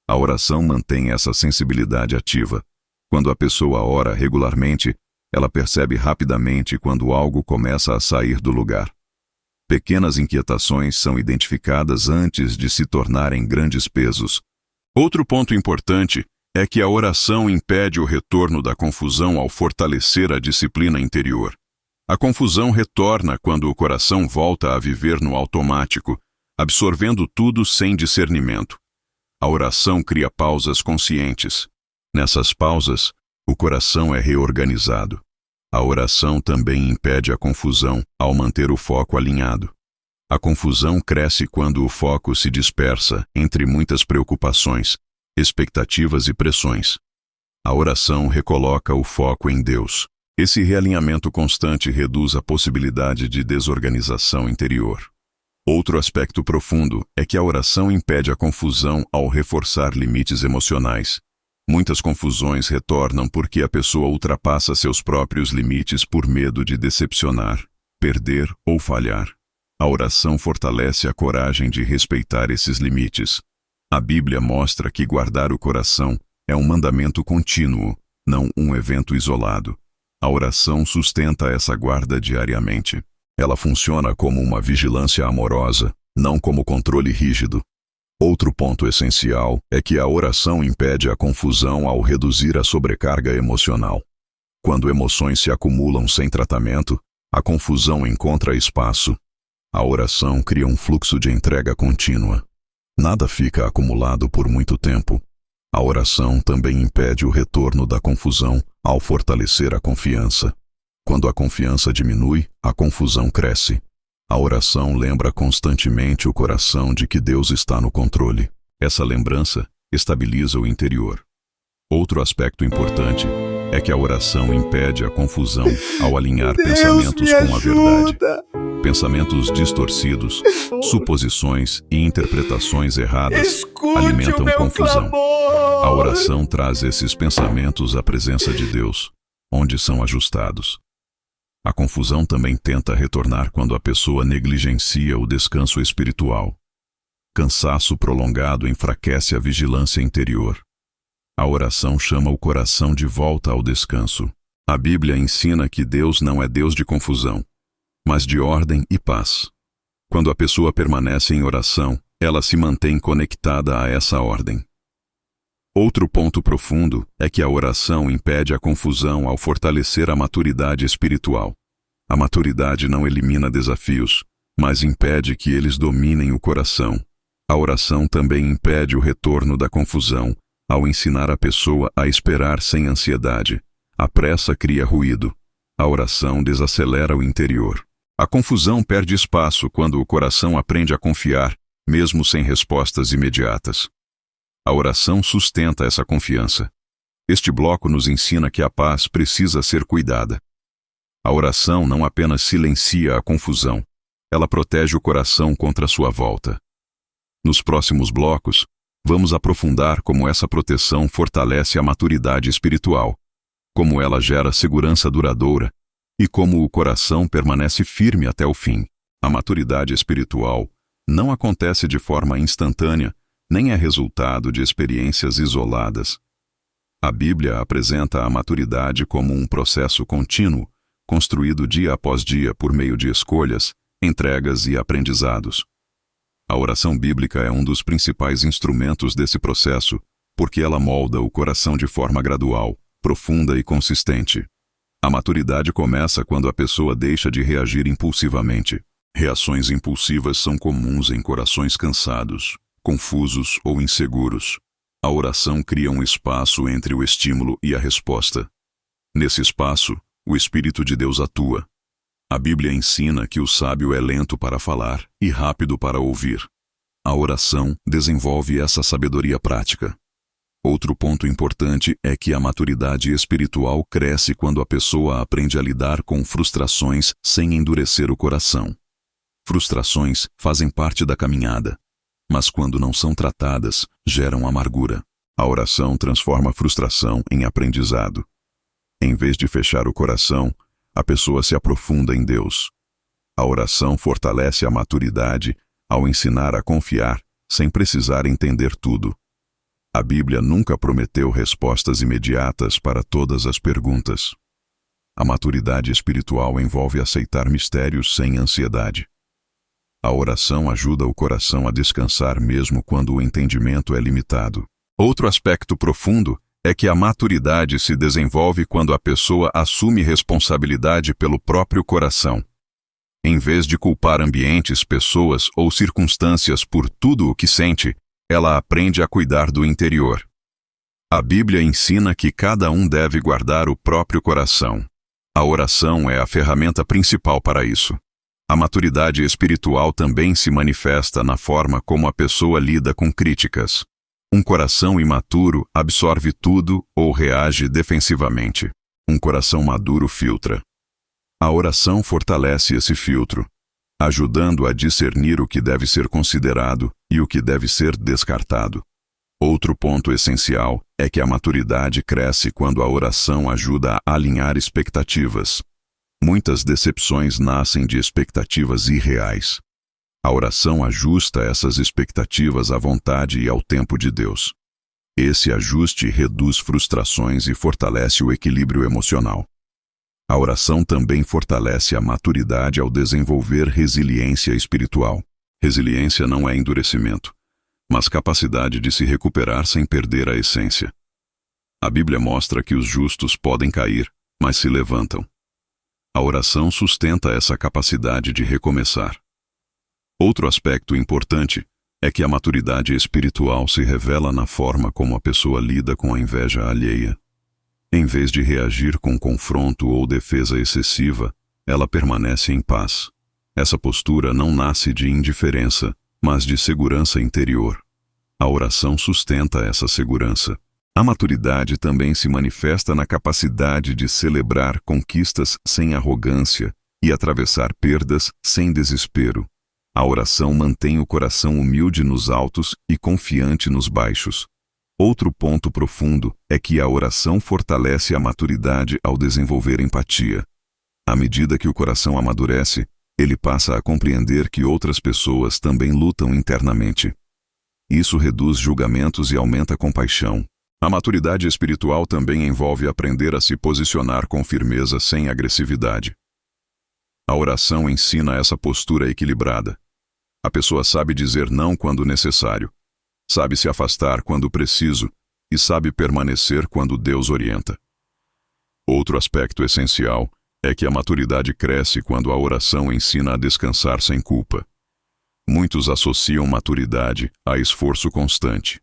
A oração mantém essa sensibilidade ativa. Quando a pessoa ora regularmente, ela percebe rapidamente quando algo começa a sair do lugar. Pequenas inquietações são identificadas antes de se tornarem grandes pesos. Outro ponto importante é que a oração impede o retorno da confusão ao fortalecer a disciplina interior. A confusão retorna quando o coração volta a viver no automático, absorvendo tudo sem discernimento. A oração cria pausas conscientes. Nessas pausas, o coração é reorganizado. A oração também impede a confusão ao manter o foco alinhado. A confusão cresce quando o foco se dispersa entre muitas preocupações, expectativas e pressões. A oração recoloca o foco em Deus. Esse realinhamento constante reduz a possibilidade de desorganização interior. Outro aspecto profundo é que a oração impede a confusão ao reforçar limites emocionais. Muitas confusões retornam porque a pessoa ultrapassa seus próprios limites por medo de decepcionar, perder ou falhar. A oração fortalece a coragem de respeitar esses limites. A Bíblia mostra que guardar o coração é um mandamento contínuo, não um evento isolado. A oração sustenta essa guarda diariamente. Ela funciona como uma vigilância amorosa, não como controle rígido. Outro ponto essencial é que a oração impede a confusão ao reduzir a sobrecarga emocional. Quando emoções se acumulam sem tratamento, a confusão encontra espaço. A oração cria um fluxo de entrega contínua. Nada fica acumulado por muito tempo. A oração também impede o retorno da confusão ao fortalecer a confiança. Quando a confiança diminui, a confusão cresce. A oração lembra constantemente o coração de que Deus está no controle. Essa lembrança estabiliza o interior. Outro aspecto importante é que a oração impede a confusão ao alinhar pensamentos com a verdade. Pensamentos distorcidos, suposições e interpretações erradas alimentam confusão. A oração traz esses pensamentos à presença de Deus, onde são ajustados. A confusão também tenta retornar quando a pessoa negligencia o descanso espiritual. Cansaço prolongado enfraquece a vigilância interior. A oração chama o coração de volta ao descanso. A Bíblia ensina que Deus não é Deus de confusão, mas de ordem e paz. Quando a pessoa permanece em oração, ela se mantém conectada a essa ordem. Outro ponto profundo é que a oração impede a confusão ao fortalecer a maturidade espiritual. A maturidade não elimina desafios, mas impede que eles dominem o coração. A oração também impede o retorno da confusão ao ensinar a pessoa a esperar sem ansiedade. A pressa cria ruído. A oração desacelera o interior. A confusão perde espaço quando o coração aprende a confiar, mesmo sem respostas imediatas. A oração sustenta essa confiança. Este bloco nos ensina que a paz precisa ser cuidada. A oração não apenas silencia a confusão, ela protege o coração contra sua volta. Nos próximos blocos, vamos aprofundar como essa proteção fortalece a maturidade espiritual, como ela gera segurança duradoura e como o coração permanece firme até o fim. A maturidade espiritual não acontece de forma instantânea, nem é resultado de experiências isoladas. A Bíblia apresenta a maturidade como um processo contínuo, construído dia após dia por meio de escolhas, entregas e aprendizados. A oração bíblica é um dos principais instrumentos desse processo, porque ela molda o coração de forma gradual, profunda e consistente. A maturidade começa quando a pessoa deixa de reagir impulsivamente. Reações impulsivas são comuns em corações cansados, confusos ou inseguros. A oração cria um espaço entre o estímulo e a resposta. Nesse espaço, o Espírito de Deus atua, A Bíblia ensina que o sábio é lento para falar e rápido para ouvir. A oração desenvolve essa sabedoria prática. Outro ponto importante é que a maturidade espiritual cresce quando a pessoa aprende a lidar com frustrações sem endurecer o coração. Frustrações fazem parte da caminhada, mas quando não são tratadas, geram amargura. A oração transforma a frustração em aprendizado. Em vez de fechar o coração, a pessoa se aprofunda em Deus. A oração fortalece a maturidade ao ensinar a confiar sem precisar entender tudo. A Bíblia nunca prometeu respostas imediatas para todas as perguntas. A maturidade espiritual envolve aceitar mistérios sem ansiedade. A oração ajuda o coração a descansar mesmo quando o entendimento é limitado. Outro aspecto profundo é que a maturidade se desenvolve quando a pessoa assume responsabilidade pelo próprio coração. Em vez de culpar ambientes, pessoas ou circunstâncias por tudo o que sente, ela aprende a cuidar do interior. A Bíblia ensina que cada um deve guardar o próprio coração. A oração é a ferramenta principal para isso. A maturidade espiritual também se manifesta na forma como a pessoa lida com críticas. Um coração imaturo absorve tudo ou reage defensivamente. Um coração maduro filtra. A oração fortalece esse filtro, ajudando a discernir o que deve ser considerado e o que deve ser descartado. Outro ponto essencial é que a maturidade cresce quando a oração ajuda a alinhar expectativas. Muitas decepções nascem de expectativas irreais. A oração ajusta essas expectativas à vontade e ao tempo de Deus. Esse ajuste reduz frustrações e fortalece o equilíbrio emocional. A oração também fortalece a maturidade ao desenvolver resiliência espiritual. Resiliência não é endurecimento, mas capacidade de se recuperar sem perder a essência. A Bíblia mostra que os justos podem cair, mas se levantam. A oração sustenta essa capacidade de recomeçar. Outro aspecto importante é que a maturidade espiritual se revela na forma como a pessoa lida com a inveja alheia. Em vez de reagir com confronto ou defesa excessiva, ela permanece em paz. Essa postura não nasce de indiferença, mas de segurança interior. A oração sustenta essa segurança. A maturidade também se manifesta na capacidade de celebrar conquistas sem arrogância e atravessar perdas sem desespero. A oração mantém o coração humilde nos altos e confiante nos baixos. Outro ponto profundo é que a oração fortalece a maturidade ao desenvolver empatia. À medida que o coração amadurece, ele passa a compreender que outras pessoas também lutam internamente. Isso reduz julgamentos e aumenta a compaixão. A maturidade espiritual também envolve aprender a se posicionar com firmeza sem agressividade. A oração ensina essa postura equilibrada. A pessoa sabe dizer não quando necessário, sabe se afastar quando preciso e sabe permanecer quando Deus orienta. Outro aspecto essencial é que a maturidade cresce quando a oração ensina a descansar sem culpa. Muitos associam maturidade a esforço constante.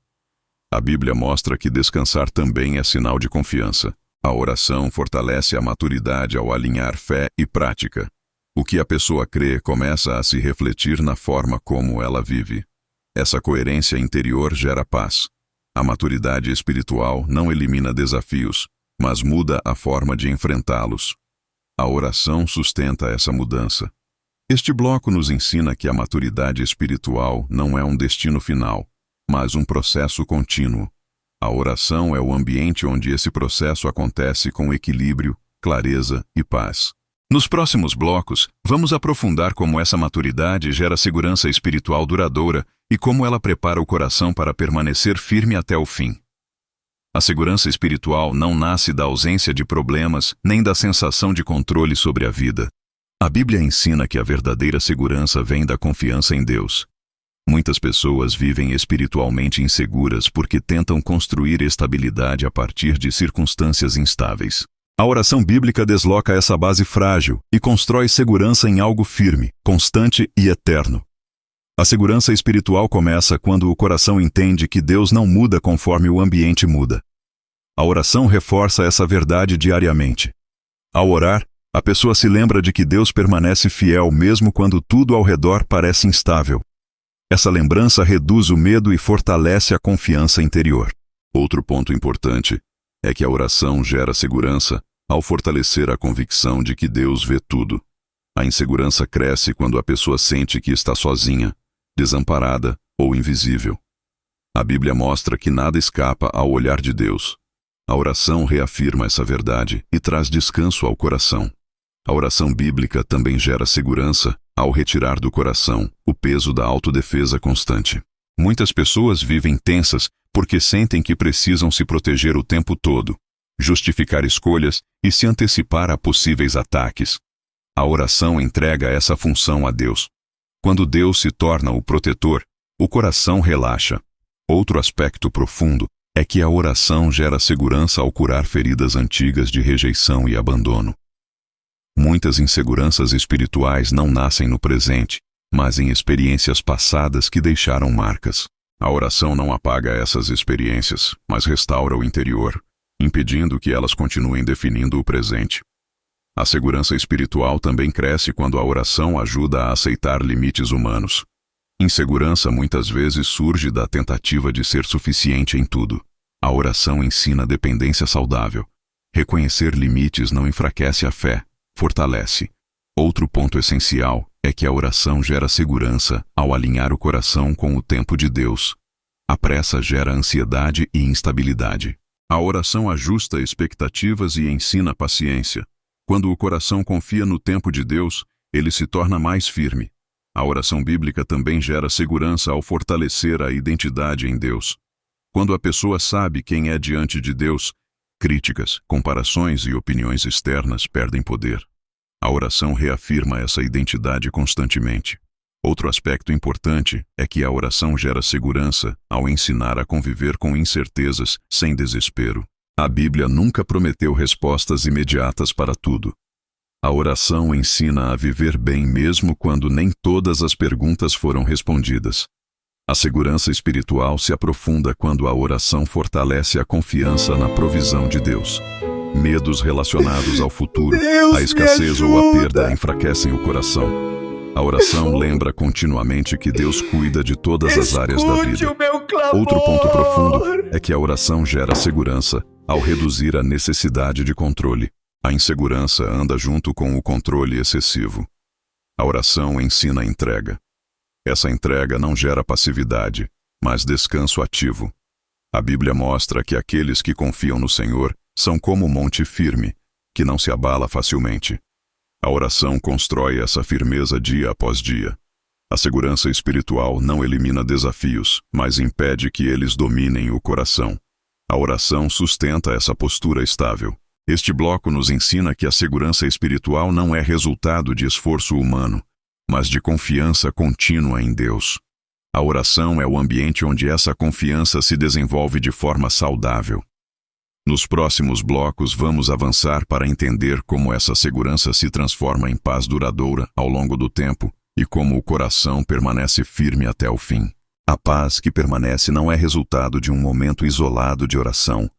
A Bíblia mostra que descansar também é sinal de confiança. A oração fortalece a maturidade ao alinhar fé e prática. O que a pessoa crê começa a se refletir na forma como ela vive. Essa coerência interior gera paz. A maturidade espiritual não elimina desafios, mas muda a forma de enfrentá-los. A oração sustenta essa mudança. Este bloco nos ensina que a maturidade espiritual não é um destino final, mas um processo contínuo. A oração é o ambiente onde esse processo acontece com equilíbrio, clareza e paz. Nos próximos blocos, vamos aprofundar como essa maturidade gera segurança espiritual duradoura e como ela prepara o coração para permanecer firme até o fim. A segurança espiritual não nasce da ausência de problemas nem da sensação de controle sobre a vida. A Bíblia ensina que a verdadeira segurança vem da confiança em Deus. Muitas pessoas vivem espiritualmente inseguras porque tentam construir estabilidade a partir de circunstâncias instáveis. A oração bíblica desloca essa base frágil e constrói segurança em algo firme, constante e eterno. A segurança espiritual começa quando o coração entende que Deus não muda conforme o ambiente muda. A oração reforça essa verdade diariamente. Ao orar, A pessoa se lembra de que Deus permanece fiel mesmo quando tudo ao redor parece instável. Essa lembrança reduz o medo e fortalece a confiança interior. Outro ponto importante é que a oração gera segurança ao fortalecer a convicção de que Deus vê tudo. A insegurança cresce quando a pessoa sente que está sozinha, desamparada ou invisível. A Bíblia mostra que nada escapa ao olhar de Deus. A oração reafirma essa verdade e traz descanso ao coração. A oração bíblica também gera segurança ao retirar do coração o peso da autodefesa constante. Muitas pessoas vivem tensas porque sentem que precisam se proteger o tempo todo, justificar escolhas e se antecipar a possíveis ataques. A oração entrega essa função a Deus. Quando Deus se torna o protetor, o coração relaxa. Outro aspecto profundo é que a oração gera segurança ao curar feridas antigas de rejeição e abandono. Muitas inseguranças espirituais não nascem no presente, mas em experiências passadas que deixaram marcas. A oração não apaga essas experiências, mas restaura o interior, impedindo que elas continuem definindo o presente. A segurança espiritual também cresce quando a oração ajuda a aceitar limites humanos. Insegurança muitas vezes surge da tentativa de ser suficiente em tudo. A oração ensina dependência saudável. Reconhecer limites não enfraquece a fé, fortalece. Outro ponto essencial é que a oração gera segurança ao alinhar o coração com o tempo de Deus. A pressa gera ansiedade e instabilidade. A oração ajusta expectativas e ensina paciência. Quando o coração confia no tempo de Deus, ele se torna mais firme. A oração bíblica também gera segurança ao fortalecer a identidade em Deus. Quando a pessoa sabe quem é diante de Deus, críticas, comparações e opiniões externas perdem poder. A oração reafirma essa identidade constantemente. Outro aspecto importante é que a oração gera segurança ao ensinar a conviver com incertezas sem desespero. A Bíblia nunca prometeu respostas imediatas para tudo. A oração ensina a viver bem mesmo quando nem todas as perguntas foram respondidas. A segurança espiritual se aprofunda quando a oração fortalece a confiança na provisão de Deus. Medos relacionados ao futuro, a escassez ou a perda enfraquecem o coração. A oração lembra continuamente que Deus cuida de todas as áreas da vida. Outro ponto profundo é que a oração gera segurança ao reduzir a necessidade de controle. A insegurança anda junto com o controle excessivo. A oração ensina a entrega. Essa entrega não gera passividade, mas descanso ativo. A Bíblia mostra que aqueles que confiam no Senhor são como um monte firme, que não se abala facilmente. A oração constrói essa firmeza dia após dia. A segurança espiritual não elimina desafios, mas impede que eles dominem o coração. A oração sustenta essa postura estável. Este bloco nos ensina que a segurança espiritual não é resultado de esforço humano, mas de confiança contínua em Deus. A oração é o ambiente onde essa confiança se desenvolve de forma saudável. Nos próximos blocos vamos avançar para entender como essa segurança se transforma em paz duradoura ao longo do tempo e como o coração permanece firme até o fim. A paz que permanece não é resultado de um momento isolado de oração,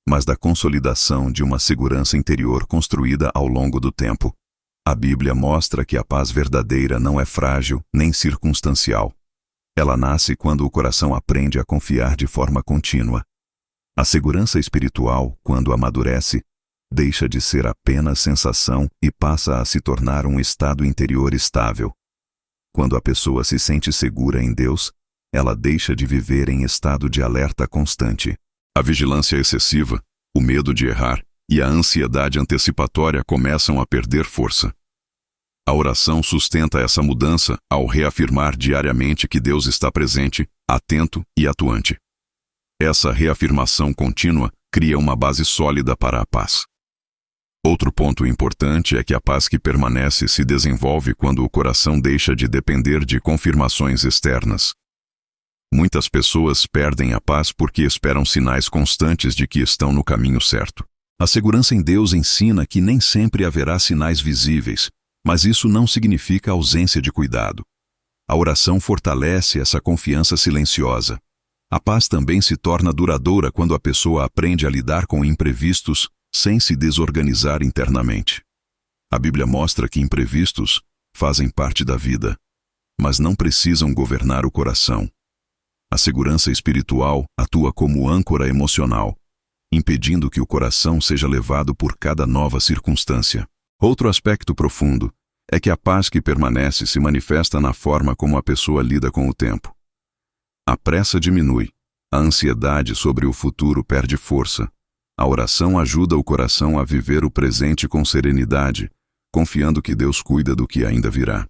mas da consolidação de uma segurança interior construída ao longo do tempo. A Bíblia mostra que a paz verdadeira não é frágil nem circunstancial. Ela nasce quando o coração aprende a confiar de forma contínua. A segurança espiritual, quando amadurece, deixa de ser apenas sensação e passa a se tornar um estado interior estável. Quando a pessoa se sente segura em Deus, ela deixa de viver em estado de alerta constante. A vigilância excessiva, o medo de errar e a ansiedade antecipatória começam a perder força. A oração sustenta essa mudança ao reafirmar diariamente que Deus está presente, atento e atuante. Essa reafirmação contínua cria uma base sólida para a paz. Outro ponto importante é que a paz que permanece se desenvolve quando o coração deixa de depender de confirmações externas. Muitas pessoas perdem a paz porque esperam sinais constantes de que estão no caminho certo. A segurança em Deus ensina que nem sempre haverá sinais visíveis, mas isso não significa ausência de cuidado. A oração fortalece essa confiança silenciosa. A paz também se torna duradoura quando a pessoa aprende a lidar com imprevistos sem se desorganizar internamente. A Bíblia mostra que imprevistos fazem parte da vida, mas não precisam governar o coração. A segurança espiritual atua como âncora emocional, impedindo que o coração seja levado por cada nova circunstância. Outro aspecto profundo é que a paz que permanece se manifesta na forma como a pessoa lida com o tempo. A pressa diminui, a ansiedade sobre o futuro perde força. A oração ajuda o coração a viver o presente com serenidade, confiando que Deus cuida do que ainda virá.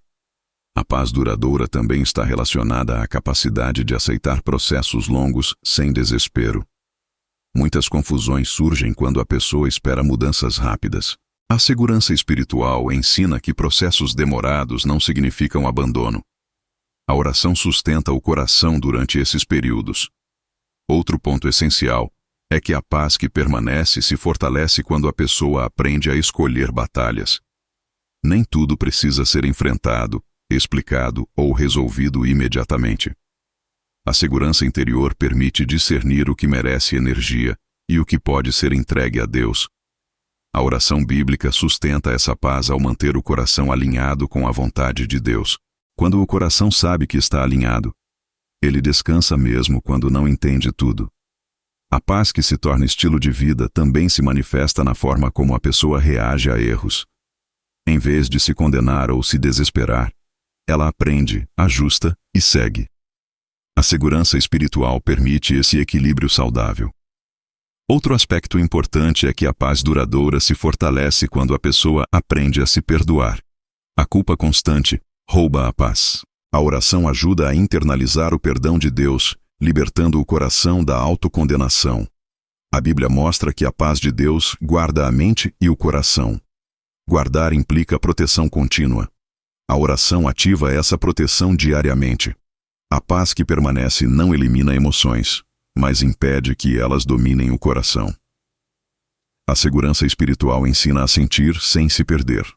A paz duradoura também está relacionada à capacidade de aceitar processos longos sem desespero. Muitas confusões surgem quando a pessoa espera mudanças rápidas. A segurança espiritual ensina que processos demorados não significam abandono. A oração sustenta o coração durante esses períodos. Outro ponto essencial é que a paz que permanece se fortalece quando a pessoa aprende a escolher batalhas. Nem tudo precisa ser enfrentado, explicado ou resolvido imediatamente. A segurança interior permite discernir o que merece energia e o que pode ser entregue a Deus. A oração bíblica sustenta essa paz ao manter o coração alinhado com a vontade de Deus. Quando o coração sabe que está alinhado, ele descansa mesmo quando não entende tudo. A paz que se torna estilo de vida também se manifesta na forma como a pessoa reage a erros. Em vez de se condenar ou se desesperar, ela aprende, ajusta e segue. A segurança espiritual permite esse equilíbrio saudável. Outro aspecto importante é que a paz duradoura se fortalece quando a pessoa aprende a se perdoar. A culpa constante rouba a paz. A oração ajuda a internalizar o perdão de Deus, libertando o coração da autocondenação. A Bíblia mostra que a paz de Deus guarda a mente e o coração. Guardar implica proteção contínua. A oração ativa essa proteção diariamente. A paz que permanece não elimina emoções, mas impede que elas dominem o coração. A segurança espiritual ensina a sentir sem se perder.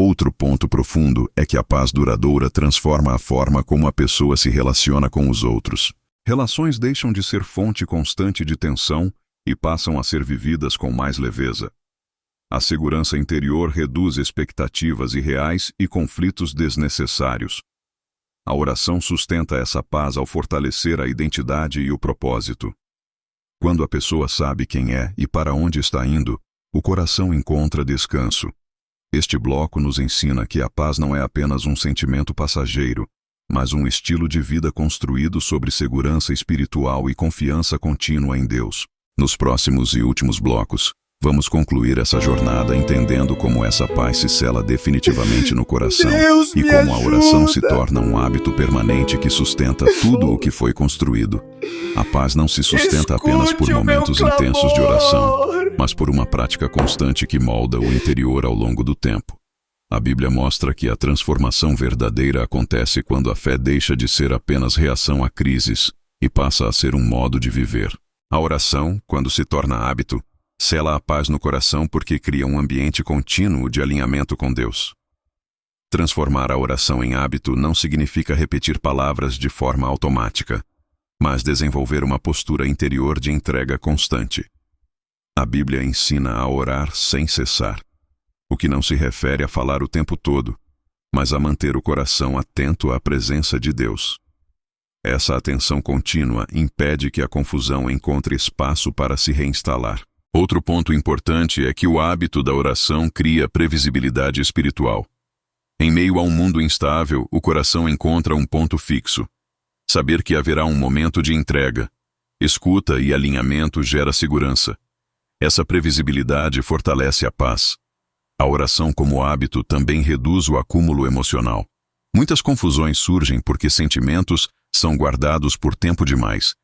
Outro ponto profundo é que a paz duradoura transforma a forma como a pessoa se relaciona com os outros. Relações deixam de ser fonte constante de tensão e passam a ser vividas com mais leveza. A segurança interior reduz expectativas irreais e conflitos desnecessários. A oração sustenta essa paz ao fortalecer a identidade e o propósito. Quando a pessoa sabe quem é e para onde está indo, o coração encontra descanso. Este bloco nos ensina que a paz não é apenas um sentimento passageiro, mas um estilo de vida construído sobre segurança espiritual e confiança contínua em Deus. Nos próximos e últimos blocos, vamos concluir essa jornada entendendo como essa paz se sela definitivamente no coração e como a oração se torna um hábito permanente que sustenta tudo o que foi construído. A paz não se sustenta apenas por momentos intensos de oração, mas por uma prática constante que molda o interior ao longo do tempo. A Bíblia mostra que a transformação verdadeira acontece quando a fé deixa de ser apenas reação a crises e passa a ser um modo de viver. A oração, quando se torna hábito, sela a paz no coração porque cria um ambiente contínuo de alinhamento com Deus. Transformar a oração em hábito não significa repetir palavras de forma automática, mas desenvolver uma postura interior de entrega constante. A Bíblia ensina a orar sem cessar, o que não se refere a falar o tempo todo, mas a manter o coração atento à presença de Deus. Essa atenção contínua impede que a confusão encontre espaço para se reinstalar. Outro ponto importante é que o hábito da oração cria previsibilidade espiritual. Em meio a um mundo instável, o coração encontra um ponto fixo. Saber que haverá um momento de entrega, escuta e alinhamento gera segurança. Essa previsibilidade fortalece a paz. A oração como hábito também reduz o acúmulo emocional. Muitas confusões surgem porque sentimentos são guardados por tempo demais.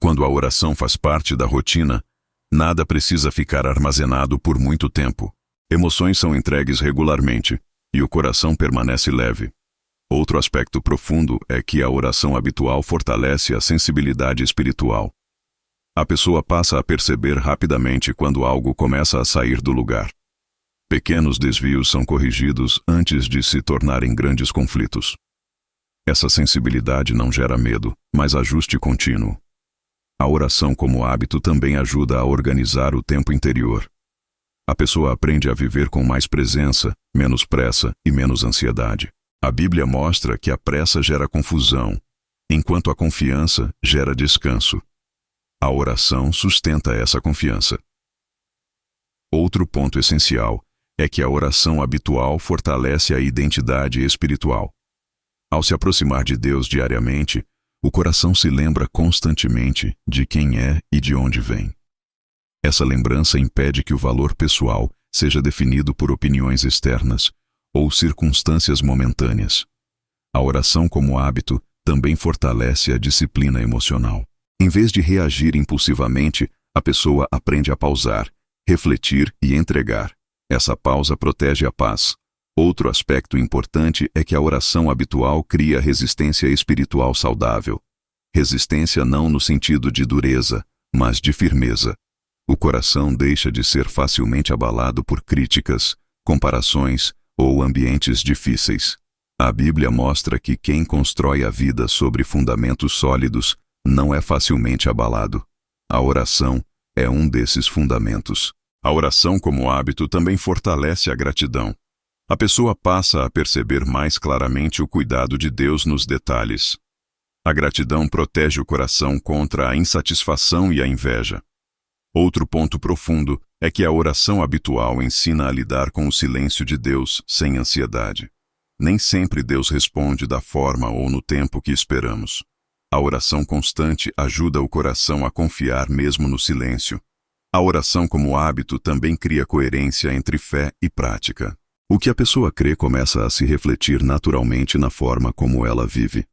Quando a oração faz parte da rotina, nada precisa ficar armazenado por muito tempo. Emoções são entregues regularmente e o coração permanece leve. Outro aspecto profundo é que a oração habitual fortalece a sensibilidade espiritual. A pessoa passa a perceber rapidamente quando algo começa a sair do lugar. Pequenos desvios são corrigidos antes de se tornarem grandes conflitos. Essa sensibilidade não gera medo, mas ajuste contínuo. A oração como hábito também ajuda a organizar o tempo interior. A pessoa aprende a viver com mais presença, menos pressa e menos ansiedade. A Bíblia mostra que a pressa gera confusão, enquanto a confiança gera descanso. A oração sustenta essa confiança. Outro ponto essencial é que a oração habitual fortalece a identidade espiritual. Ao se aproximar de Deus diariamente, o coração se lembra constantemente de quem é e de onde vem. Essa lembrança impede que o valor pessoal seja definido por opiniões externas ou circunstâncias momentâneas. A oração como hábito também fortalece a disciplina emocional. Em vez de reagir impulsivamente, a pessoa aprende a pausar, refletir e entregar. Essa pausa protege a paz. Outro aspecto importante é que a oração habitual cria resistência espiritual saudável. Resistência não no sentido de dureza, mas de firmeza. O coração deixa de ser facilmente abalado por críticas, comparações ou ambientes difíceis. A Bíblia mostra que quem constrói a vida sobre fundamentos sólidos não é facilmente abalado. A oração é um desses fundamentos. A oração como hábito também fortalece a gratidão. A pessoa passa a perceber mais claramente o cuidado de Deus nos detalhes. A gratidão protege o coração contra a insatisfação e a inveja. Outro ponto profundo é que a oração habitual ensina a lidar com o silêncio de Deus sem ansiedade. Nem sempre Deus responde da forma ou no tempo que esperamos. A oração constante ajuda o coração a confiar mesmo no silêncio. A oração como hábito também cria coerência entre fé e prática. O que a pessoa crê começa a se refletir naturalmente na forma como ela vive.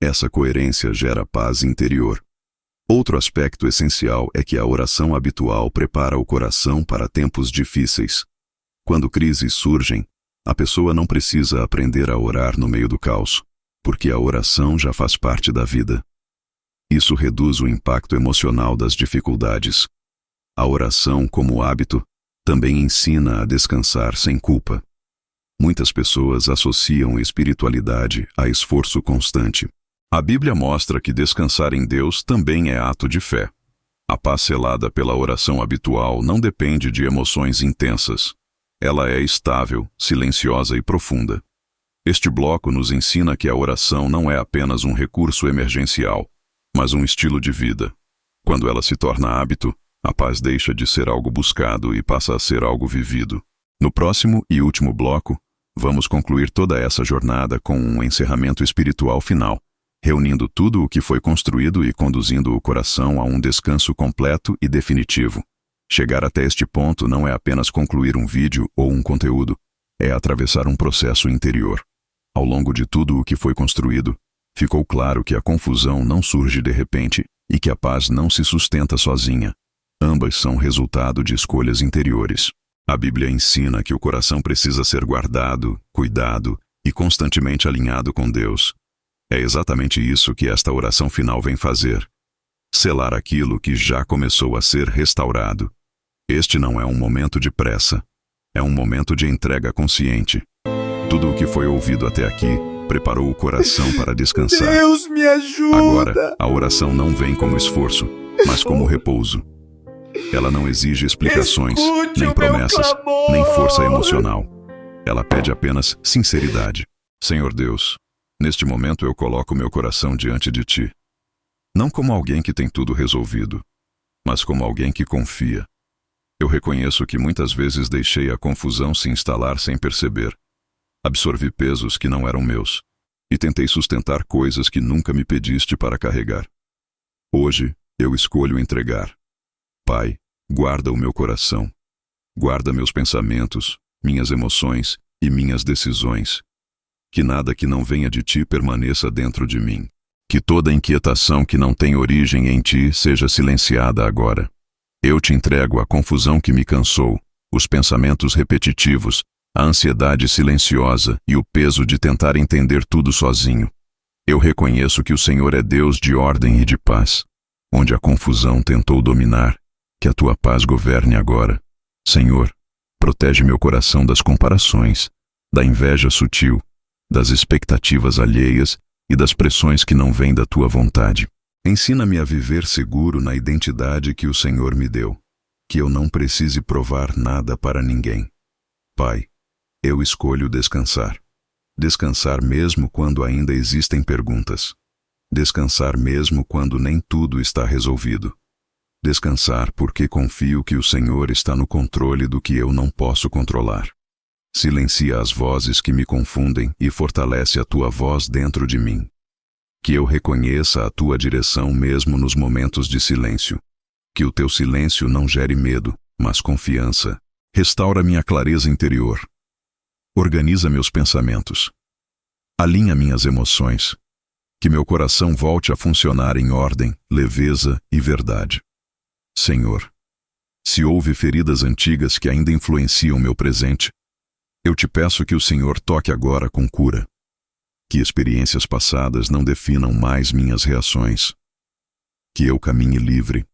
Essa coerência gera paz interior. Outro aspecto essencial é que a oração habitual prepara o coração para tempos difíceis. Quando crises surgem, a pessoa não precisa aprender a orar no meio do caos, porque a oração já faz parte da vida. Isso reduz o impacto emocional das dificuldades. A oração, como hábito, também ensina a descansar sem culpa. Muitas pessoas associam espiritualidade a esforço constante. A Bíblia mostra que descansar em Deus também é ato de fé. A paz selada pela oração habitual não depende de emoções intensas. Ela é estável, silenciosa e profunda. Este bloco nos ensina que a oração não é apenas um recurso emergencial, mas um estilo de vida. Quando ela se torna hábito, a paz deixa de ser algo buscado e passa a ser algo vivido. No próximo e último bloco, vamos concluir toda essa jornada com um encerramento espiritual final, reunindo tudo o que foi construído e conduzindo o coração a um descanso completo e definitivo. Chegar até este ponto não é apenas concluir um vídeo ou um conteúdo, é atravessar um processo interior. Ao longo de tudo o que foi construído, ficou claro que a confusão não surge de repente e que a paz não se sustenta sozinha. Ambas são resultado de escolhas interiores. A Bíblia ensina que o coração precisa ser guardado, cuidado e constantemente alinhado com Deus. É exatamente isso que esta oração final vem fazer: selar aquilo que já começou a ser restaurado. Este não é um momento de pressa, é um momento de entrega consciente. Tudo o que foi ouvido até aqui preparou o coração para descansar. Deus me ajuda! Agora, a oração não vem como esforço, mas como repouso. Ela não exige explicações, nem promessas, nem força emocional. Ela pede apenas sinceridade. Senhor Deus, neste momento eu coloco meu coração diante de Ti. Não como alguém que tem tudo resolvido, mas como alguém que confia. Eu reconheço que muitas vezes deixei a confusão se instalar sem perceber. Absorvi pesos que não eram meus e tentei sustentar coisas que nunca me pediste para carregar. Hoje, eu escolho entregar. Pai, guarda o meu coração. Guarda meus pensamentos, minhas emoções e minhas decisões. Que nada que não venha de Ti permaneça dentro de mim. Que toda inquietação que não tem origem em Ti seja silenciada agora. Eu te entrego a confusão que me cansou, os pensamentos repetitivos, a ansiedade silenciosa e o peso de tentar entender tudo sozinho. Eu reconheço que o Senhor é Deus de ordem e de paz. Onde a confusão tentou dominar, que a Tua paz governe agora. Senhor, protege meu coração das comparações, da inveja sutil, das expectativas alheias e das pressões que não vêm da Tua vontade. Ensina-me a viver seguro na identidade que o Senhor me deu. Que eu não precise provar nada para ninguém. Pai, eu escolho descansar. Descansar mesmo quando ainda existem perguntas. Descansar mesmo quando nem tudo está resolvido. Descansar porque confio que o Senhor está no controle do que eu não posso controlar. Silencia as vozes que me confundem e fortalece a tua voz dentro de mim. Que eu reconheça a tua direção mesmo nos momentos de silêncio. Que o teu silêncio não gere medo, mas confiança. Restaura minha clareza interior. Organiza meus pensamentos. Alinha minhas emoções. Que meu coração volte a funcionar em ordem, leveza e verdade. Senhor, se houve feridas antigas que ainda influenciam meu presente, eu te peço que o Senhor toque agora com cura. Que experiências passadas não definam mais minhas reações. Que eu caminhe livre.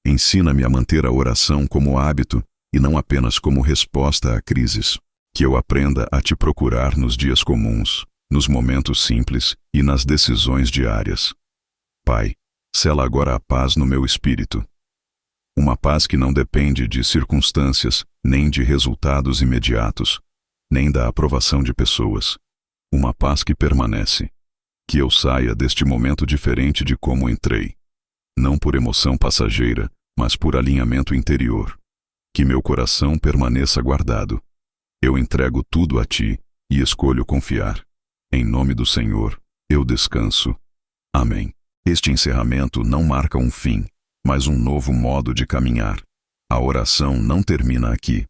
Ensina-me a manter a oração como hábito e não apenas como resposta a crises. Que eu aprenda a te procurar nos dias comuns, nos momentos simples e nas decisões diárias. Pai, sela agora a paz no meu espírito. Uma paz que não depende de circunstâncias, nem de resultados imediatos, nem da aprovação de pessoas. Uma paz que permanece. Que eu saia deste momento diferente de como entrei. Não por emoção passageira, mas por alinhamento interior. Que meu coração permaneça guardado. Eu entrego tudo a ti e escolho confiar. Em nome do Senhor, eu descanso. Amém. Este encerramento não marca um fim, mas um novo modo de caminhar. A oração não termina aqui.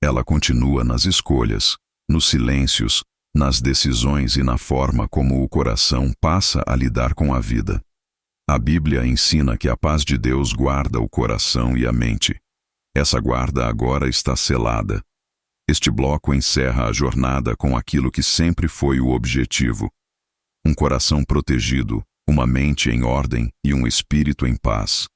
Ela continua nas escolhas, nos silêncios, nas decisões e na forma como o coração passa a lidar com a vida. A Bíblia ensina que a paz de Deus guarda o coração e a mente. Essa guarda agora está selada. Este bloco encerra a jornada com aquilo que sempre foi o objetivo: um coração protegido, uma mente em ordem e um espírito em paz.